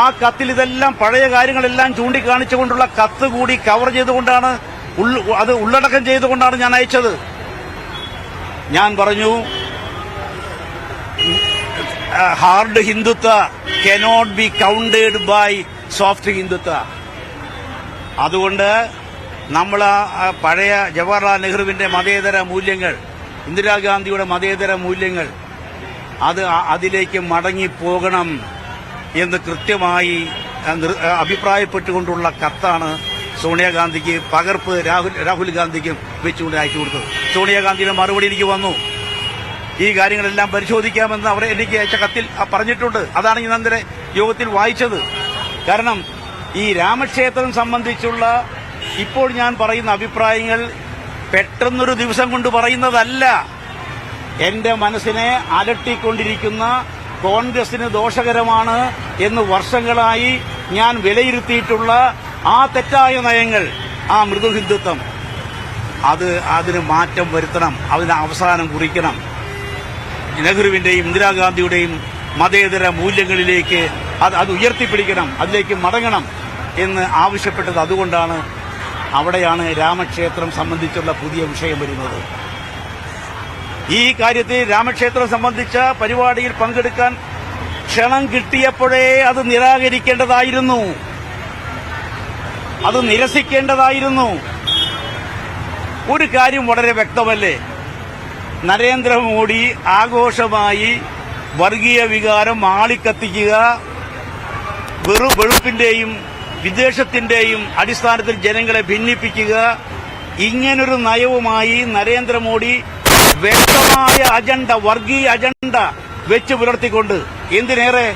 ആ കത്തിൽ ഇതെല്ലാം പഴയ കാര്യങ്ങളെല്ലാം ചൂണ്ടിക്കാണിച്ചുകൊണ്ടുള്ള കത്ത് കൂടി കവർ ചെയ്തുകൊണ്ടാണ്, അത് ഉള്ളടക്കം ചെയ്തുകൊണ്ടാണ് ഞാൻ അയച്ചത്. ഞാൻ പറഞ്ഞു, hard Hindutva cannot be counted by soft Hindutva. അതുകൊണ്ട് നമ്മൾ പഴയ ജവഹർലാൽ നെഹ്റുവിന്റെ മതേതര മൂല്യങ്ങൾ, ഇന്ദിരാഗാന്ധിയുടെ മതേതര മൂല്യങ്ങൾ, അതിലേക്ക് മടങ്ങിപ്പോകണം എന്ന് കൃത്യമായി അഭിപ്രായപ്പെട്ടുകൊണ്ടുള്ള കത്താണ് സോണിയാഗാന്ധിക്ക് പകർപ്പ് രാഹുൽ ഗാന്ധിക്കും വെച്ചുകൊണ്ട് അയച്ചു കൊടുത്തത്. സോണിയാഗാന്ധിയുടെ മറുപടി എനിക്ക് വന്നു, ഈ കാര്യങ്ങളെല്ലാം പരിശോധിക്കാമെന്ന് അവർ എനിക്ക് അയച്ച കത്തിൽ പറഞ്ഞിട്ടുണ്ട്. അതാണ് ഞാൻ അന്നേര യോഗത്തിൽ വായിച്ചത്. കാരണം ഈ രാമക്ഷേത്രം സംബന്ധിച്ചുള്ള ഇപ്പോൾ ഞാൻ പറയുന്ന അഭിപ്രായങ്ങൾ പെട്ടെന്നൊരു ദിവസം കൊണ്ട് പറയുന്നതല്ല. എന്റെ മനസ്സിനെ അലട്ടിക്കൊണ്ടിരിക്കുന്ന, കോൺഗ്രസിന് ദോഷകരമാണ് എന്ന് വർഷങ്ങളായി ഞാൻ വിലയിരുത്തിയിട്ടുള്ള ആ തെറ്റായ നയങ്ങൾ, ആ മൃദു ഹിന്ദുത്വം, അതിന് മാറ്റം വരുത്തണം, അതിന് അവസാനം കുറിക്കണം. നെഹ്റുവിന്റെയും ഇന്ദിരാഗാന്ധിയുടെയും മതേതര മൂല്യങ്ങളിലേക്ക് അത് ഉയർത്തിപ്പിടിക്കണം, അതിലേക്ക് മടങ്ങണം എന്ന് ആവശ്യപ്പെട്ടത്. അതുകൊണ്ടാണ് അവിടെയാണ് രാമക്ഷേത്രം സംബന്ധിച്ചുള്ള പുതിയ വിഷയം വരുന്നത്. ഈ കാര്യത്തിൽ രാമക്ഷേത്രം സംബന്ധിച്ച പരിപാടിയിൽ പങ്കെടുക്കാൻ ക്ഷണം കിട്ടിയപ്പോഴേ അത് നിരാകരിക്കേണ്ടതായിരുന്നു, അത് നിരസിക്കേണ്ടതായിരുന്നു. ഒരു കാര്യം വളരെ വ്യക്തമല്ലേ, നരേന്ദ്രമോദി ആഘോഷമായി വർഗീയ വികാരം ആളിക്കത്തിക്കുക, വെറുപ്പിന്റെയും വിദ്വേഷത്തിന്റെയും അടിസ്ഥാനത്തിൽ ജനങ്ങളെ ഭിന്നിപ്പിക്കുക, ഇങ്ങനൊരു നയവുമായി നരേന്ദ്രമോദി വ്യക്തമായ അജണ്ട, വർഗീയ അജണ്ട വെച്ച് പുലർത്തിക്കൊണ്ട്, എന്തിനേറെ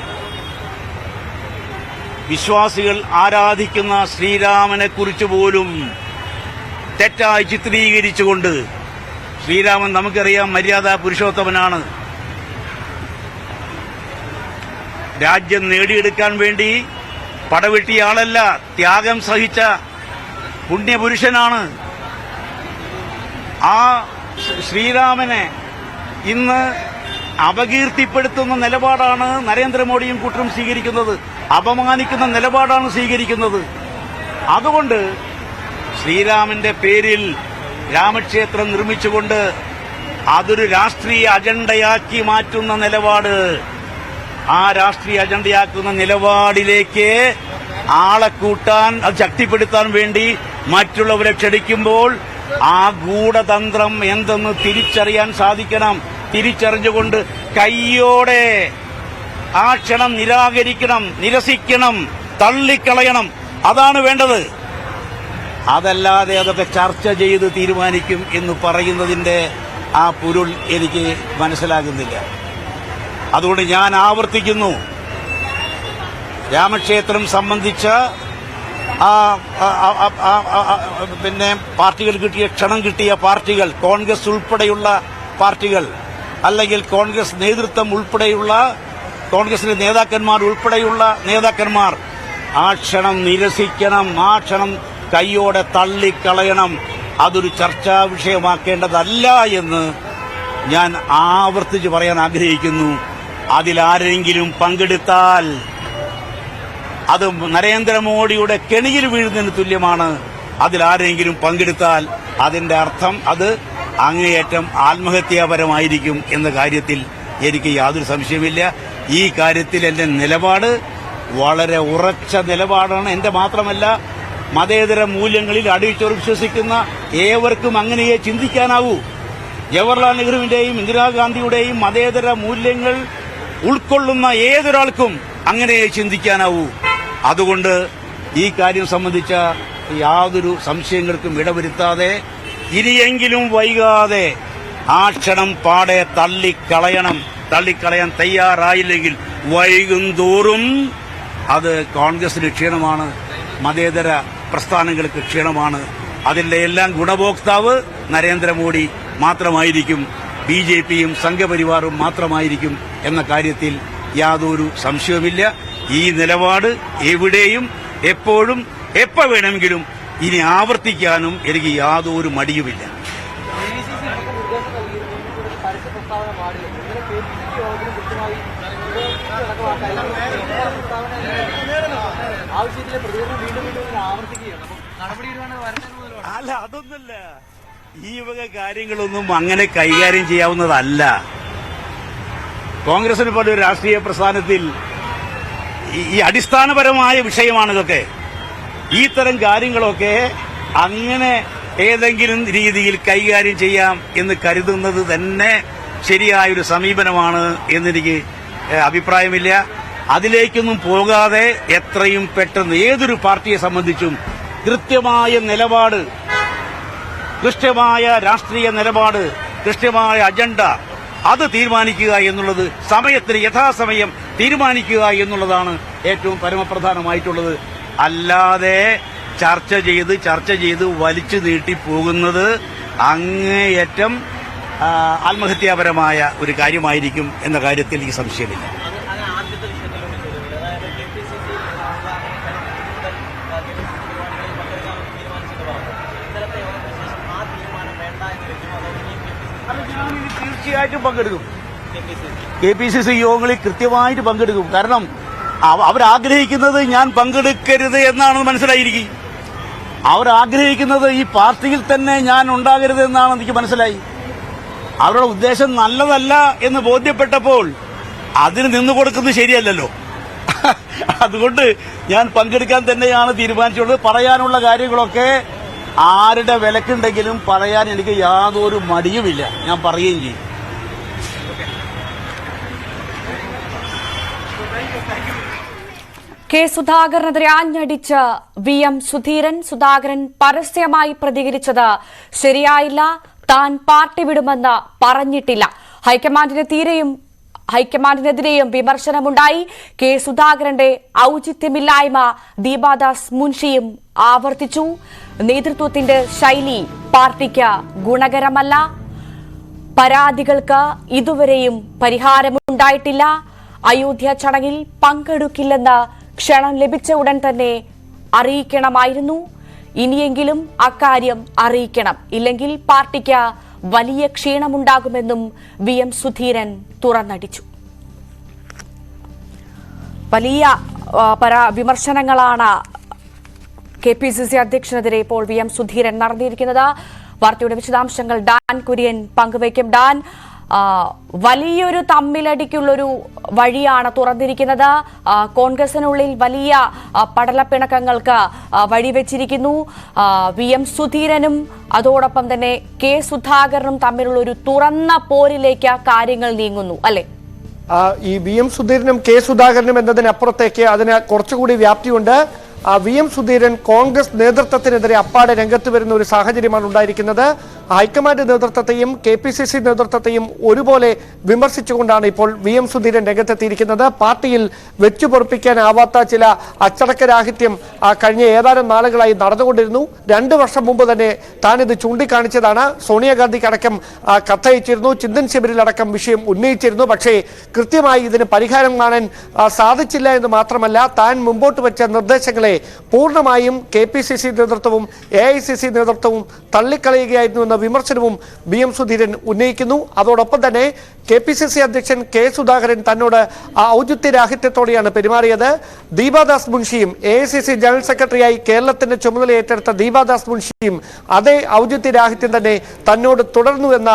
വിശ്വാസികൾ ആരാധിക്കുന്ന ശ്രീരാമനെ കുറിച്ച് പോലും തെറ്റായി ചിത്രീകരിച്ചുകൊണ്ട്, ശ്രീരാമൻ നമുക്കറിയാം മര്യാദാ പുരുഷോത്തമനാണ്, രാജ്യം നേടിയെടുക്കാൻ വേണ്ടി പടവെട്ടിയ ആളല്ല, ത്യാഗം സഹിച്ച പുണ്യപുരുഷനാണ്. ആ ശ്രീരാമനെ ഇന്ന് അപകീർത്തിപ്പെടുത്തുന്ന നിലപാടാണ് നരേന്ദ്രമോദിയും കൂട്ടരും സ്വീകരിക്കുന്നത്, അപമാനിക്കുന്ന നിലപാടാണ് സ്വീകരിക്കുന്നത്. അതുകൊണ്ട് ശ്രീരാമന്റെ പേരിൽ രാമക്ഷേത്രം നിർമ്മിച്ചുകൊണ്ട് അതൊരു രാഷ്ട്രീയ അജണ്ടയാക്കി മാറ്റുന്ന നിലപാട്, ആ രാഷ്ട്രീയ അജണ്ടയാക്കുന്ന നിലപാടിലേക്ക് ആളെ കൂട്ടാൻ, അത് ശക്തിപ്പെടുത്താൻ വേണ്ടി മറ്റുള്ളവരെ ക്ഷണിക്കുമ്പോൾ ആ ഗൂഢതന്ത്രം എന്തെന്ന് തിരിച്ചറിയാൻ സാധിക്കണം. തിരിച്ചറിഞ്ഞുകൊണ്ട് കയ്യോടെ ആ ക്ഷണം നിരാകരിക്കണം, നിരസിക്കണം, തള്ളിക്കളയണം. അതാണ് വേണ്ടത്. അതല്ലാതെ അതൊക്കെ ചർച്ച ചെയ്ത് തീരുമാനിക്കും എന്ന് പറയുന്നതിന്റെ ആ പൊരുൾ എനിക്ക് മനസ്സിലാകുന്നില്ല. അതുകൊണ്ട് ഞാൻ ആവർത്തിക്കുന്നു, രാമക്ഷേത്രം സംബന്ധിച്ച പിന്നെ പാർട്ടികൾ ക്ഷണം കിട്ടിയ പാർട്ടികൾ, കോൺഗ്രസ് ഉൾപ്പെടെയുള്ള പാർട്ടികൾ അല്ലെങ്കിൽ കോൺഗ്രസ് നേതൃത്വം ഉൾപ്പെടെയുള്ള കോൺഗ്രസിന്റെ നേതാക്കന്മാർ ഉൾപ്പെടെയുള്ള നേതാക്കന്മാർ ആ ക്ഷണം നിരസിക്കണം, ആ ക്ഷണം കൈയോടെ തള്ളിക്കളയണം. അതൊരു ചർച്ചാ വിഷയമാക്കേണ്ടതല്ല എന്ന് ഞാൻ ആവർത്തിച്ച് പറയാൻ ആഗ്രഹിക്കുന്നു. അതിലാരെങ്കിലും പങ്കെടുത്താൽ അത് നരേന്ദ്രമോദിയുടെ കെണിയിൽ വീഴുന്നതിന് തുല്യമാണ്. അതിലാരെങ്കിലും പങ്കെടുത്താൽ അതിന്റെ അർത്ഥം അത് അങ്ങേയറ്റം ആത്മഹത്യാപരമായിരിക്കും എന്ന കാര്യത്തിൽ എനിക്ക് യാതൊരു സംശയമില്ല. ഈ കാര്യത്തിൽ എന്റെ നിലപാട് വളരെ ഉറച്ച നിലപാടാണ്. എന്റെ മാത്രമല്ല, മതേതര മൂല്യങ്ങളിൽ അടിയുറച്ച് വിശ്വസിക്കുന്ന ഏവർക്കും അങ്ങനെയേ ചിന്തിക്കാനാവൂ. ജവഹർലാൽ നെഹ്റുവിന്റെയും ഇന്ദിരാഗാന്ധിയുടെയും മതേതര മൂല്യങ്ങൾ ഉൾക്കൊള്ളുന്ന ഏതൊരാൾക്കും അങ്ങനെയേ ചിന്തിക്കാനാവൂ. അതുകൊണ്ട് ഈ കാര്യം സംബന്ധിച്ച യാതൊരു സംശയങ്ങൾക്കും ഇടവരുത്താതെ ഇനിയെങ്കിലും വൈകാതെ ആ ക്ഷണം പാടെ തള്ളിക്കളയാൻ തയ്യാറായില്ലെങ്കിൽ വൈകും തോറും അത് കോൺഗ്രസിന് ക്ഷീണമാണ്, മതേതര പ്രസ്ഥാനങ്ങൾക്ക് ക്ഷീണമാണ്. അതിന്റെ എല്ലാം ഗുണഭോക്താവ് നരേന്ദ്രമോദി മാത്രമായിരിക്കും, ബിജെപിയും സംഘപരിവാറും മാത്രമായിരിക്കും എന്ന കാര്യത്തിൽ യാതൊരു സംശയവുമില്ല. ഈ നിലപാട് എവിടെയും എപ്പോഴും എപ്പോൾ വേണമെങ്കിലും ഇനി ആവർത്തിക്കാനും എനിക്ക് യാതൊരു മടിയുമില്ല. അല്ല, അതൊന്നുമല്ല. ഈ വക കാര്യങ്ങളൊന്നും അങ്ങനെ കൈകാര്യം ചെയ്യാവുന്നതല്ല. കോൺഗ്രസിനെ പോലെ ഒരു രാഷ്ട്രീയ പ്രസ്ഥാനത്തിൽ ഈ അടിസ്ഥാനപരമായ വിഷയമാണിതൊക്കെ. ഈ തരം കാര്യങ്ങളൊക്കെ അങ്ങനെ ഏതെങ്കിലും രീതിയിൽ കൈകാര്യം ചെയ്യാം എന്ന് കരുതുന്നത് തന്നെ ശരിയായൊരു സമീപനമാണ് എന്നെനിക്ക് അഭിപ്രായമില്ല. അതിലേക്കൊന്നും പോകാതെ എത്രയും പെട്ടെന്ന് ഏതൊരു പാർട്ടിയെ സംബന്ധിച്ചും കൃത്യമായ നിലപാട്, കൃത്യമായ രാഷ്ട്രീയ നിലപാട്, കൃത്യമായ അജണ്ട അത് തീരുമാനിക്കുക എന്നുള്ളത്, സമയത്തിന് യഥാസമയം തീരുമാനിക്കുക എന്നുള്ളതാണ് ഏറ്റവും പരമപ്രധാനമായിട്ടുള്ളത്. അല്ലാതെ ചർച്ച ചെയ്ത് വലിച്ചു നീട്ടി പോകുന്നത് അങ്ങേയറ്റം ആത്മഹത്യാപരമായ ഒരു കാര്യമായിരിക്കും എന്ന കാര്യത്തിൽ ഈ സംശയമില്ല. തീർച്ചയായിട്ടും പങ്കെടുക്കും. KPCC യോഗങ്ങളിൽ കൃത്യമായിട്ട് പങ്കെടുക്കും. കാരണം അവരാഗ്രഹിക്കുന്നത് ഞാൻ പങ്കെടുക്കരുത് എന്നാണെന്ന് മനസ്സിലായിരിക്കും. അവരാഗ്രഹിക്കുന്നത് ഈ പാർട്ടിയിൽ തന്നെ ഞാൻ ഉണ്ടാകരുത് എന്നാണ് എനിക്ക് മനസ്സിലായി. അവരുടെ ഉദ്ദേശം നല്ലതല്ല എന്ന് ബോധ്യപ്പെട്ടപ്പോൾ അതിന് നിന്നുകൊടുക്കുന്നത് ശരിയല്ലല്ലോ. അതുകൊണ്ട് ഞാൻ പങ്കെടുക്കാൻ തന്നെയാണ് തീരുമാനിച്ചുള്ളത്. പറയാനുള്ള കാര്യങ്ങളൊക്കെ ആരുടെ വിലക്കുണ്ടെങ്കിലും പറയാൻ എനിക്ക് യാതൊരു മടിയുമില്ല. ഞാൻ പറയുകയും ചെയ്യും. കെ സുധാകരനെതിരെ ആഞ്ഞടിച്ച VM സുധീരൻ. സുധാകരൻ പരസ്യമായി പ്രതികരിച്ചത് ശരിയായില്ല, താൻ പാർട്ടി വിടുമെന്ന് പറഞ്ഞിട്ടില്ല. ഹൈക്കമാൻഡിനെതിരെയും വിമർശനമുണ്ടായി. കെ സുധാകരന്റെ ഔചിത്യമില്ലായ്മ ദീപാദാസ് മുൻഷിയും ആവർത്തിച്ചു. നേതൃത്വത്തിന്റെ ശൈലി പാർട്ടിക്ക് ഗുണകരമല്ല. പരാതികൾക്ക് ഇതുവരെയും പരിഹാരമുണ്ടായിട്ടില്ല. അയോധ്യ ചടങ്ങിൽ പങ്കെടുക്കില്ലെന്ന് ക്ഷണം ലഭിച്ച ഉടൻ തന്നെ അറിയിക്കണമായിരുന്നു. ഇനിയെങ്കിലും അക്കാര്യം അറിയിക്കണം, ഇല്ലെങ്കിൽ പാർട്ടിക്ക് വലിയ ക്ഷീണമുണ്ടാകുമെന്നും VM സുധീരൻ തുറന്നടിച്ചു. വലിയ വിമർശനങ്ങളാണ് KPCC അധ്യക്ഷനെതിരെ ഇപ്പോൾ VM സുധീരൻ നടത്തിയിരിക്കുന്നത്. വാർത്തയുടെ വിശദാംശങ്ങൾ ഡാൻ കുര്യൻ പങ്കുവയ്ക്കും. ഡാൻ, വലിയൊരു തമ്മിലടിക്കുള്ളൊരു വഴിയാണ് തുറന്നിരിക്കുന്നത്. കോൺഗ്രസിനുള്ളിൽ വലിയ പടലപ്പിണക്കങ്ങൾക്ക് വഴിവെച്ചിരിക്കുന്നു. VM സുധീരനും അതോടൊപ്പം തന്നെ കെ സുധാകരനും തമ്മിലുള്ള ഒരു തുറന്ന പോരിലേക്ക് കാര്യങ്ങൾ നീങ്ങുന്നു, അല്ലെ? ഈ VM സുധീരനും കെ സുധാകരനും എന്നതിനപ്പുറത്തേക്ക് അതിന് കുറച്ചുകൂടി വ്യാപ്തിയുണ്ട്. VM സുധീരൻ കോൺഗ്രസ് നേതൃത്വത്തിനെതിരെ അപ്പാടെ രംഗത്ത് വരുന്ന ഒരു സാഹചര്യമാണ് ഉണ്ടായിരിക്കുന്നത്. ഹൈക്കമാൻഡ് നേതൃത്വത്തെയും KPCC നേതൃത്വത്തെയും ഒരുപോലെ വിമർശിച്ചുകൊണ്ടാണ് ഇപ്പോൾ VM സുധീരൻ രംഗത്തെത്തിയിരിക്കുന്നത്. പാർട്ടിയിൽ വെച്ചുപൊറുപ്പിക്കാനാവാത്ത ചില അച്ചടക്കരാഹിത്യം കഴിഞ്ഞ ഏതാനും നാളുകളായി നടന്നുകൊണ്ടിരുന്നു. 2 വർഷം മുമ്പ് തന്നെ താനിത് ചൂണ്ടിക്കാണിച്ചതാണ്. സോണിയാഗാന്ധിക്കടക്കം കത്തയച്ചിരുന്നു, ചിന്തൻ ശിബിരിലടക്കം വിഷയം ഉന്നയിച്ചിരുന്നു. പക്ഷേ കൃത്യമായി ഇതിന് പരിഹാരം കാണാൻ സാധിച്ചില്ല എന്ന് മാത്രമല്ല, താൻ മുമ്പോട്ട് വെച്ച നിർദ്ദേശങ്ങളെ പൂർണ്ണമായും KPCC നേതൃത്വവും AICC നേതൃത്വവും തള്ളിക്കളയുകയായിരുന്നു എന്ന വിമർശനവും VM സുധീരൻ ഉന്നയിക്കുന്നു. അതോടൊപ്പം തന്നെ KPCC അധ്യക്ഷൻ K സുധാകരൻ തന്നോട് ഔചിത്യരാഹിത്യത്തോടെയാണ് പെരുമാറിയത്. ദീപാദാസ് മുൻഷിയും AICC ജനറൽ സെക്രട്ടറിയായി കേരളത്തിന്റെ ചുമതല ഏറ്റെടുത്ത ദീപാദാസ് മുൻഷിയും അതേ ഔചിത്യരാഹിത്യം തന്നെ തന്നോട് തുടർന്നു എന്ന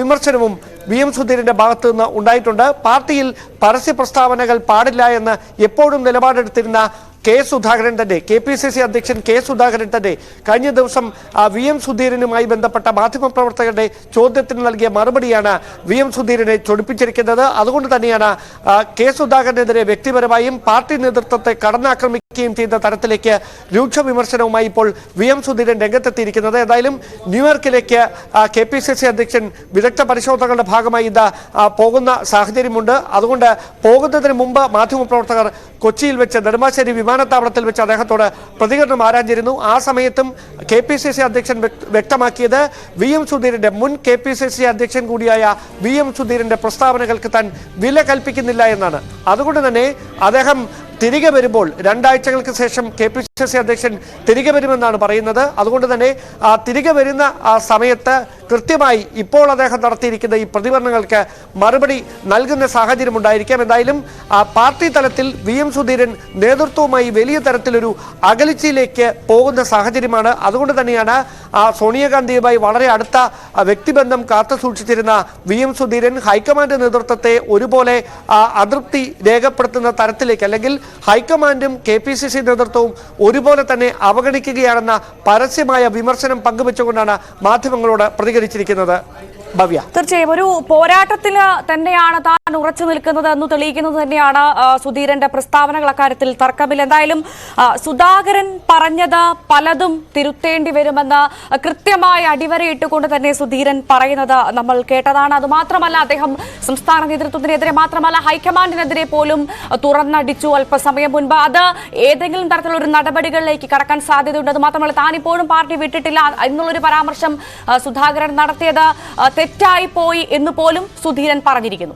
വിമർശനവും VM സുധീരന്റെ ഭാഗത്തു നിന്ന് ഉണ്ടായിട്ടുണ്ട്. പാർട്ടിയിൽ പരസ്യ പ്രസ്താവനകൾ പാടില്ല എന്ന് എപ്പോഴും നിലപാടെടുത്തിരുന്ന K സുധാകരൻ തന്നെ, KPCC അധ്യക്ഷൻ K സുധാകരൻ തന്നെ കഴിഞ്ഞ ദിവസം VM സുധീരനുമായി ബന്ധപ്പെട്ട മാധ്യമപ്രവർത്തകരുടെ ചോദ്യത്തിന് നൽകിയ മറുപടിയാണ് VM സുധീരനെ ചൊടിപ്പിച്ചിരിക്കുന്നത്. അതുകൊണ്ട് തന്നെയാണ് K സുധാകരനെതിരെ വ്യക്തിപരമായും പാർട്ടി നേതൃത്വത്തെ കടന്നാക്രമിക്കുകയും ചെയ്ത തരത്തിലേക്ക് രൂക്ഷ വിമർശനവുമായി ഇപ്പോൾ VM സുധീരൻ രംഗത്തെത്തിയിരിക്കുന്നത്. ഏതായാലും ന്യൂയോർക്കിലേക്ക് KPCC അധ്യക്ഷൻ വിദഗ്ധ പരിശോധനകളുടെ ഭാഗമായി ഇത് പോകുന്ന സാഹചര്യമുണ്ട്. അതുകൊണ്ട് പോകുന്നതിന് മുമ്പ് മാധ്യമപ്രവർത്തകർ കൊച്ചിയിൽ വെച്ച് നെടുമ്പാശ്ശേരി വിമാനത്താവളത്തിൽ വെച്ച് അദ്ദേഹത്തോട് പ്രതികരണം ആരാഞ്ഞിരുന്നു. ആ സമയത്തും KPCC അധ്യക്ഷൻ വ്യക്തമാക്കിയത് VM സുധീരന്റെ മുൻ KPCC അധ്യക്ഷൻ കൂടിയായ VM സുധീരന്റെ പ്രസ്താവനകൾക്ക് താൻ വില കൽപ്പിക്കുന്നില്ല എന്നാണ്. അതുകൊണ്ട് തന്നെ അദ്ദേഹം തിരികെ വരുമ്പോൾ 2 ആഴ്ചകൾക്ക് ശേഷം KPCC അധ്യക്ഷൻ തിരികെ വരുമെന്നാണ് പറയുന്നത്. അതുകൊണ്ട് തന്നെ തിരികെ വരുന്ന സമയത്ത് കൃത്യമായി ഇപ്പോൾ അദ്ദേഹം നടത്തിയിരിക്കുന്ന ഈ പ്രതികരണങ്ങൾക്ക് മറുപടി നൽകുന്ന സാഹചര്യം ഉണ്ടായിരിക്കാം. എന്തായാലും പാർട്ടി തലത്തിൽ VM സുധീരൻ നേതൃത്വവുമായി വലിയ തരത്തിലൊരു അകൽച്ചയിലേക്ക് പോകുന്ന സാഹചര്യമാണ്. അതുകൊണ്ട് തന്നെയാണ് സോണിയാഗാന്ധിയുമായി വളരെ അടുത്ത വ്യക്തിബന്ധം കാത്തു സൂക്ഷിച്ചിരുന്ന VM സുധീരൻ ഹൈക്കമാൻഡ് നേതൃത്വത്തെ ഒരുപോലെ അതൃപ്തി രേഖപ്പെടുത്തുന്ന തരത്തിലേക്ക്, അല്ലെങ്കിൽ ഹൈക്കമാൻഡും KPCC നേതൃത്വവും ഒരുപോലെ തന്നെ അവഗണിക്കുകയാണെന്ന പരസ്യമായ വിമർശനം പങ്കുവെച്ചുകൊണ്ടാണ് മാധ്യമങ്ങളോട് പ്രതികരിച്ചിരിക്കുന്നത്. ഭവ്യ, തീർച്ചയായും ഒരു പോരാട്ടത്തിൽ തന്നെയാണ് താൻ ഉറച്ചു നിൽക്കുന്നത് എന്ന് തെളിയിക്കുന്നത് തന്നെയാണ് സുധീരന്റെ പ്രസ്താവനകൾ. അക്കാര്യത്തിൽ തർക്കമില്ല. എന്തായാലും സുധാകരൻ പറഞ്ഞത് പലതും തിരുത്തേണ്ടി വരുമെന്ന് കൃത്യമായി അടിവരയിട്ടുകൊണ്ട് തന്നെ സുധീരൻ പറയുന്നത് നമ്മൾ കേട്ടതാണ്. അതുമാത്രമല്ല, അദ്ദേഹം സംസ്ഥാന നേതൃത്വത്തിനെതിരെ മാത്രമല്ല ഹൈക്കമാൻഡിനെതിരെ പോലും തുറന്നടിച്ചു അല്പസമയം മുൻപ്. അത് ഏതെങ്കിലും തരത്തിലുള്ള ഒരു നടപടികളിലേക്ക് കടക്കാൻ സാധ്യതയുണ്ട്. അത് മാത്രമല്ല, താനിപ്പോഴും പാർട്ടി വിട്ടിട്ടില്ല എന്നുള്ളൊരു പരാമർശം സുധാകരൻ നടത്തിയത് തെറ്റായി പോയി എന്ന് പോലും സുധീരൻ പറഞ്ഞിരിക്കുന്നു.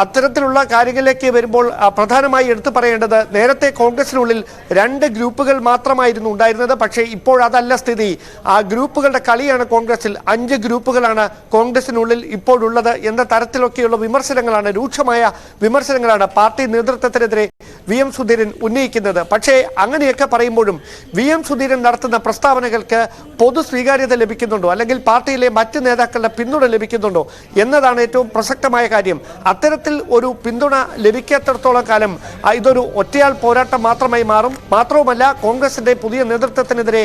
അത്തരത്തിലുള്ള കാര്യങ്ങളിലേക്ക് വരുമ്പോൾ പ്രധാനമായി എടുത്തു പറയേണ്ടത്, നേരത്തെ കോൺഗ്രസിനുള്ളിൽ 2 ഗ്രൂപ്പുകൾ മാത്രമായിരുന്നു ഉണ്ടായിരുന്നത്. പക്ഷേ ഇപ്പോൾ അതല്ല സ്ഥിതി. ആ ഗ്രൂപ്പുകളുടെ കളിയാണ് കോൺഗ്രസിൽ. 5 ഗ്രൂപ്പുകളാണ് കോൺഗ്രസിനുള്ളിൽ ഇപ്പോഴുള്ളത് എന്ന തരത്തിലൊക്കെയുള്ള വിമർശനങ്ങളാണ്, രൂക്ഷമായ വിമർശനങ്ങളാണ് പാർട്ടി നേതൃത്വത്തിനെതിരെ VM സുധീരൻ ഉന്നയിക്കുന്നത്. പക്ഷേ അങ്ങനെയൊക്കെ പറയുമ്പോഴും VM സുധീരൻ നടത്തുന്ന പ്രസ്താവനകൾക്ക് പൊതു സ്വീകാര്യത ലഭിക്കുന്നുണ്ടോ, അല്ലെങ്കിൽ പാർട്ടിയിലെ മറ്റ് നേതാക്കളുടെ പിന്തുണ ലഭിക്കുന്നുണ്ടോ എന്നതാണ് ഏറ്റവും പ്രസക്തമായ കാര്യം. അത്തരത്തിൽ ഒരു പിന്തുണ ലഭിക്കാത്തിടത്തോളം കാലം ഇതൊരു ഒറ്റയാൾ പോരാട്ടം മാത്രമായി മാറും. മാത്രവുമല്ല, കോൺഗ്രസിന്റെ പുതിയ നേതൃത്വത്തിനെതിരെ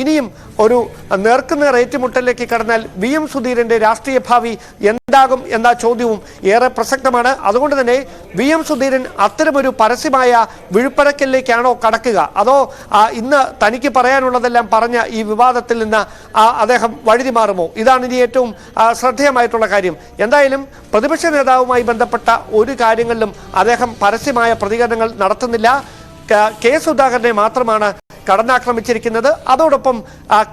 ഇനിയും ഒരു നേർക്കുനേർ ഏറ്റുമുട്ടലിലേക്ക് കടന്നാൽ VM സുധീരന്റെ രാഷ്ട്രീയ ഭാവി എന്താകും എന്ന ചോദ്യവും ഏറെ പ്രസക്തമാണ്. അതുകൊണ്ട് തന്നെ VM സുധീരൻ അത്തരമൊരു പരസ്യമായ വിഴുപ്പരക്കലിലേക്കാണോ കടക്കുക, അതോ ഇന്ന് തനിക്ക് പറയാനുള്ളതെല്ലാം പറഞ്ഞ ഈ വിവാദത്തിൽ നിന്ന് അദ്ദേഹം വഴുതി മാറുമോ? ഇതാണ് ഇനി ഏറ്റവും ശ്രദ്ധേയമായിട്ടുള്ള കാര്യം. എന്തായാലും പ്രതിപക്ഷ നേതാവുമായി ബന്ധപ്പെട്ട ഒരു കാര്യങ്ങളിലും അദ്ദേഹം പരസ്യമായ പ്രതികരണങ്ങൾ നടത്തുന്നില്ല. K സുധാകരനെ മാത്രമാണ് കടന്നാക്രമിച്ചിരിക്കുന്നത്. അതോടൊപ്പം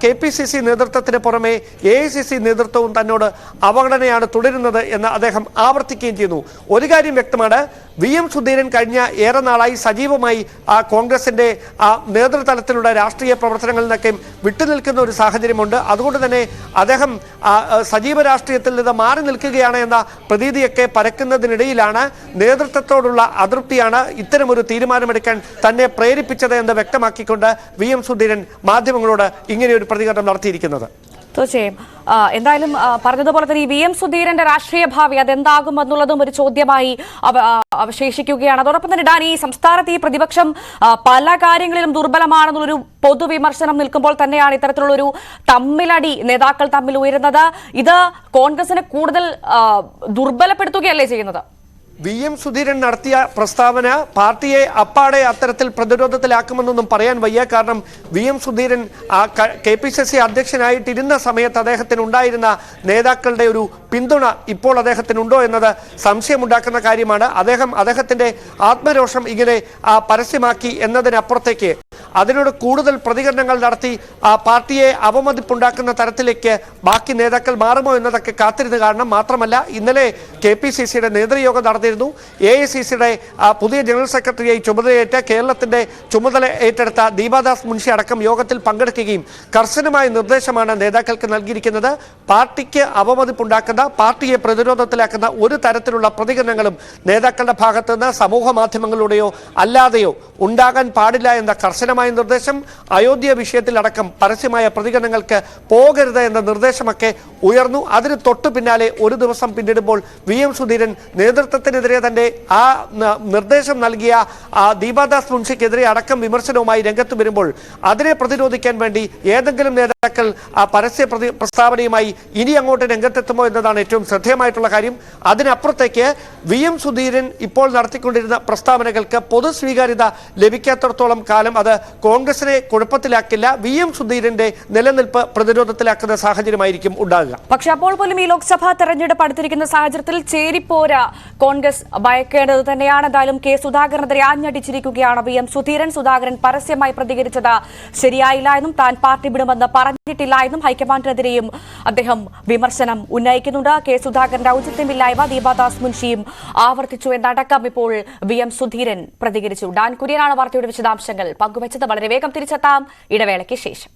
KPCC നേതൃത്വത്തിന് പുറമെ AICC നേതൃത്വവും തന്നോട് അവഗണനയാണ് തുടരുന്നത് എന്ന് അദ്ദേഹം ആവർത്തിക്കുകയും ചെയ്യുന്നു. ഒരു കാര്യം വ്യക്തമാണ്, VM സുധീരൻ കഴിഞ്ഞ ഏറെ നാളായി സജീവമായി കോൺഗ്രസിന്റെ നേതൃതലത്തിലുള്ള രാഷ്ട്രീയ പ്രവർത്തനങ്ങളിൽ നിന്നൊക്കെ വിട്ടുനിൽക്കുന്ന ഒരു സാഹചര്യമുണ്ട്. അതുകൊണ്ട് തന്നെ അദ്ദേഹം സജീവ രാഷ്ട്രീയത്തിൽ നിന്ന് മാറി നിൽക്കുകയാണ് എന്ന പ്രതീതിയൊക്കെ പരക്കുന്നതിനിടയിലാണ് നേതൃത്വത്തോടുള്ള അതൃപ്തിയാണ് ഇത്തരമൊരു തീരുമാനമെടുക്കാൻ തന്നെ പ്രേരിപ്പിച്ചത് എന്ന് വ്യക്തമാക്കിക്കൊണ്ട് VM സുധീരൻ മാധ്യമങ്ങളോട് ഇങ്ങനെയൊരു പ്രതികരണം നടത്തിയിരിക്കുന്നത്. തീർച്ചയായും എന്തായാലും പറഞ്ഞതുപോലെ തന്നെ ഈ VM സുധീരന്റെ രാഷ്ട്രീയ ഭാവി അതെന്താകും എന്നുള്ളതും ഒരു ചോദ്യമായി അവശേഷിക്കുകയാണ്. അതോടൊപ്പം തന്നെ ഡാൻ, ഈ സംസ്ഥാനത്ത് ഈ പ്രതിപക്ഷം പല കാര്യങ്ങളിലും ദുർബലമാണെന്നുള്ളൊരു പൊതുവിമർശനം നിൽക്കുമ്പോൾ തന്നെയാണ് ഇത്തരത്തിലുള്ളൊരു തമ്മിലടി നേതാക്കൾ തമ്മിൽ ഉയരുന്നത്. ഇത് കോൺഗ്രസിനെ കൂടുതൽ ദുർബലപ്പെടുത്തുകയല്ലേ ചെയ്യുന്നത്? VM സുധീരൻ നടത്തിയ പ്രസ്താവന പാർട്ടിയെ അപ്പാടെ അത്തരത്തിൽ പ്രതിരോധത്തിലാക്കുമെന്നൊന്നും പറയാൻ വയ്യ. കാരണം VM സുധീരൻ KPCC അധ്യക്ഷനായിട്ടിരുന്ന സമയത്ത് അദ്ദേഹത്തിന് ഉണ്ടായിരുന്ന നേതാക്കളുടെ ഒരു പിന്തുണ ഇപ്പോൾ അദ്ദേഹത്തിനുണ്ടോ എന്നത് സംശയമുണ്ടാക്കുന്ന കാര്യമാണ്. അദ്ദേഹത്തിന്റെ ആത്മരോഷം ഇങ്ങനെ പരസ്യമാക്കി എന്നതിനപ്പുറത്തേക്ക് അതിനോട് കൂടുതൽ പ്രതികരണങ്ങൾ നടത്തി പാർട്ടിയെ അവമതിപ്പുണ്ടാക്കുന്ന തരത്തിലേക്ക് ബാക്കി നേതാക്കൾ മാറുമോ എന്നതൊക്കെ കാത്തിരുന്ന് കാണണം. മാത്രമല്ല, ഇന്നലെ KPCCയുടെ നേതൃയോഗം നടന്നിരുന്നു. AICCയുടെ പുതിയ ജനറൽ സെക്രട്ടറിയായി ചുമതലയേറ്റ കേരളത്തിന്റെ ചുമതല ഏറ്റെടുത്ത ദീപാദാസ് മുൻഷി അടക്കം യോഗത്തിൽ പങ്കെടുക്കുകയും കർശനമായ നിർദ്ദേശമാണ് നേതാക്കൾക്ക് നൽകിയിരിക്കുന്നത്. പാർട്ടിക്ക് അവമതിപ്പുണ്ടാക്കുന്ന, പാർട്ടിയെ പ്രതിരോധത്തിലാക്കുന്ന ഒരു തരത്തിലുള്ള പ്രതികരണങ്ങളും നേതാക്കളുടെ ഭാഗത്ത് നിന്ന് സമൂഹ മാധ്യമങ്ങളിലൂടെയോ അല്ലാതെയോ ഉണ്ടാകാൻ പാടില്ല എന്ന കർശനമായ നിർദ്ദേശം, അയോധ്യ വിഷയത്തിലടക്കം പരസ്യമായ പ്രതികരണങ്ങൾക്ക് പോകരുത് എന്ന നിർദ്ദേശമൊക്കെ ഉയർന്നു. അതിന് തൊട്ടു പിന്നാലെ ഒരു ദിവസം പിന്നിടുമ്പോൾ VM സുധീരൻ നേതൃത്വത്തിനെതിരെ തന്നെ ആ നിർദ്ദേശം നൽകിയ ദീപാദാസ് മുൻഷിക്കെതിരെ അടക്കം വിമർശനവുമായി രംഗത്ത് വരുമ്പോൾ അതിനെ പ്രതിരോധിക്കാൻ വേണ്ടി ഏതെങ്കിലും നേതാക്കൾ പരസ്യ പ്രസ്താവനയുമായി ഇനി അങ്ങോട്ട് രംഗത്തെത്തുമോ എന്നതാണ് ഏറ്റവും ശ്രദ്ധേയമായിട്ടുള്ള കാര്യം. അതിനപ്പുറത്തേക്ക് VM സുധീരൻ ഇപ്പോൾ നടത്തിക്കൊണ്ടിരുന്ന പ്രസ്താവനകൾക്ക് പൊതുസ്വീകാര്യത ലഭിക്കാത്തിടത്തോളം കാലം അത് കോൺഗ്രസിനെ കുഴപ്പത്തിലാക്കില്ല, VM സുധീരന്റെ നിലനിൽപ്പ് പ്രതിരോധത്തിലാക്കുന്ന സാഹചര്യമായിരിക്കും ഉണ്ടാകുക. പക്ഷെ അപ്പോൾ പോലും ഈ ലോക്സഭാ തെരഞ്ഞെടുപ്പ് അടുത്തിരിക്കുന്ന സാഹചര്യത്തിൽ ചേരിപ്പോര കോൺഗ്രസ് ഭയക്കേണ്ടത് തന്നെയാണ്. എന്തായാലും K സുധാകരനെതിരെ ആഞ്ഞടിച്ചിരിക്കുകയാണ് VM സുധീരൻ. സുധാകരൻ പരസ്യമായി പ്രതികരിച്ചത് ശരിയായില്ല എന്നും താൻ പാർട്ടി വിടുമെന്ന് പറഞ്ഞിട്ടില്ല എന്നും ഹൈക്കമാൻഡിനെതിരെയും അദ്ദേഹം വിമർശനം ഉന്നയിക്കുന്നുണ്ട്. K സുധാകരന്റെ ഔചിത്യമില്ലായ്മ ദീപാദാസ് മുൻഷിയും ആവർത്തിച്ചു എന്നടക്കം ഇപ്പോൾ VM സുധീരൻ പ്രതികരിച്ചു. ഡാൻ കുര്യനാണ് വാർത്തയുടെ വിശദാംശങ്ങൾ പങ്കുവച്ചത്. വളരെ വേഗം തിരിച്ചെത്താം ഇടവേളയ്ക്ക് ശേഷം.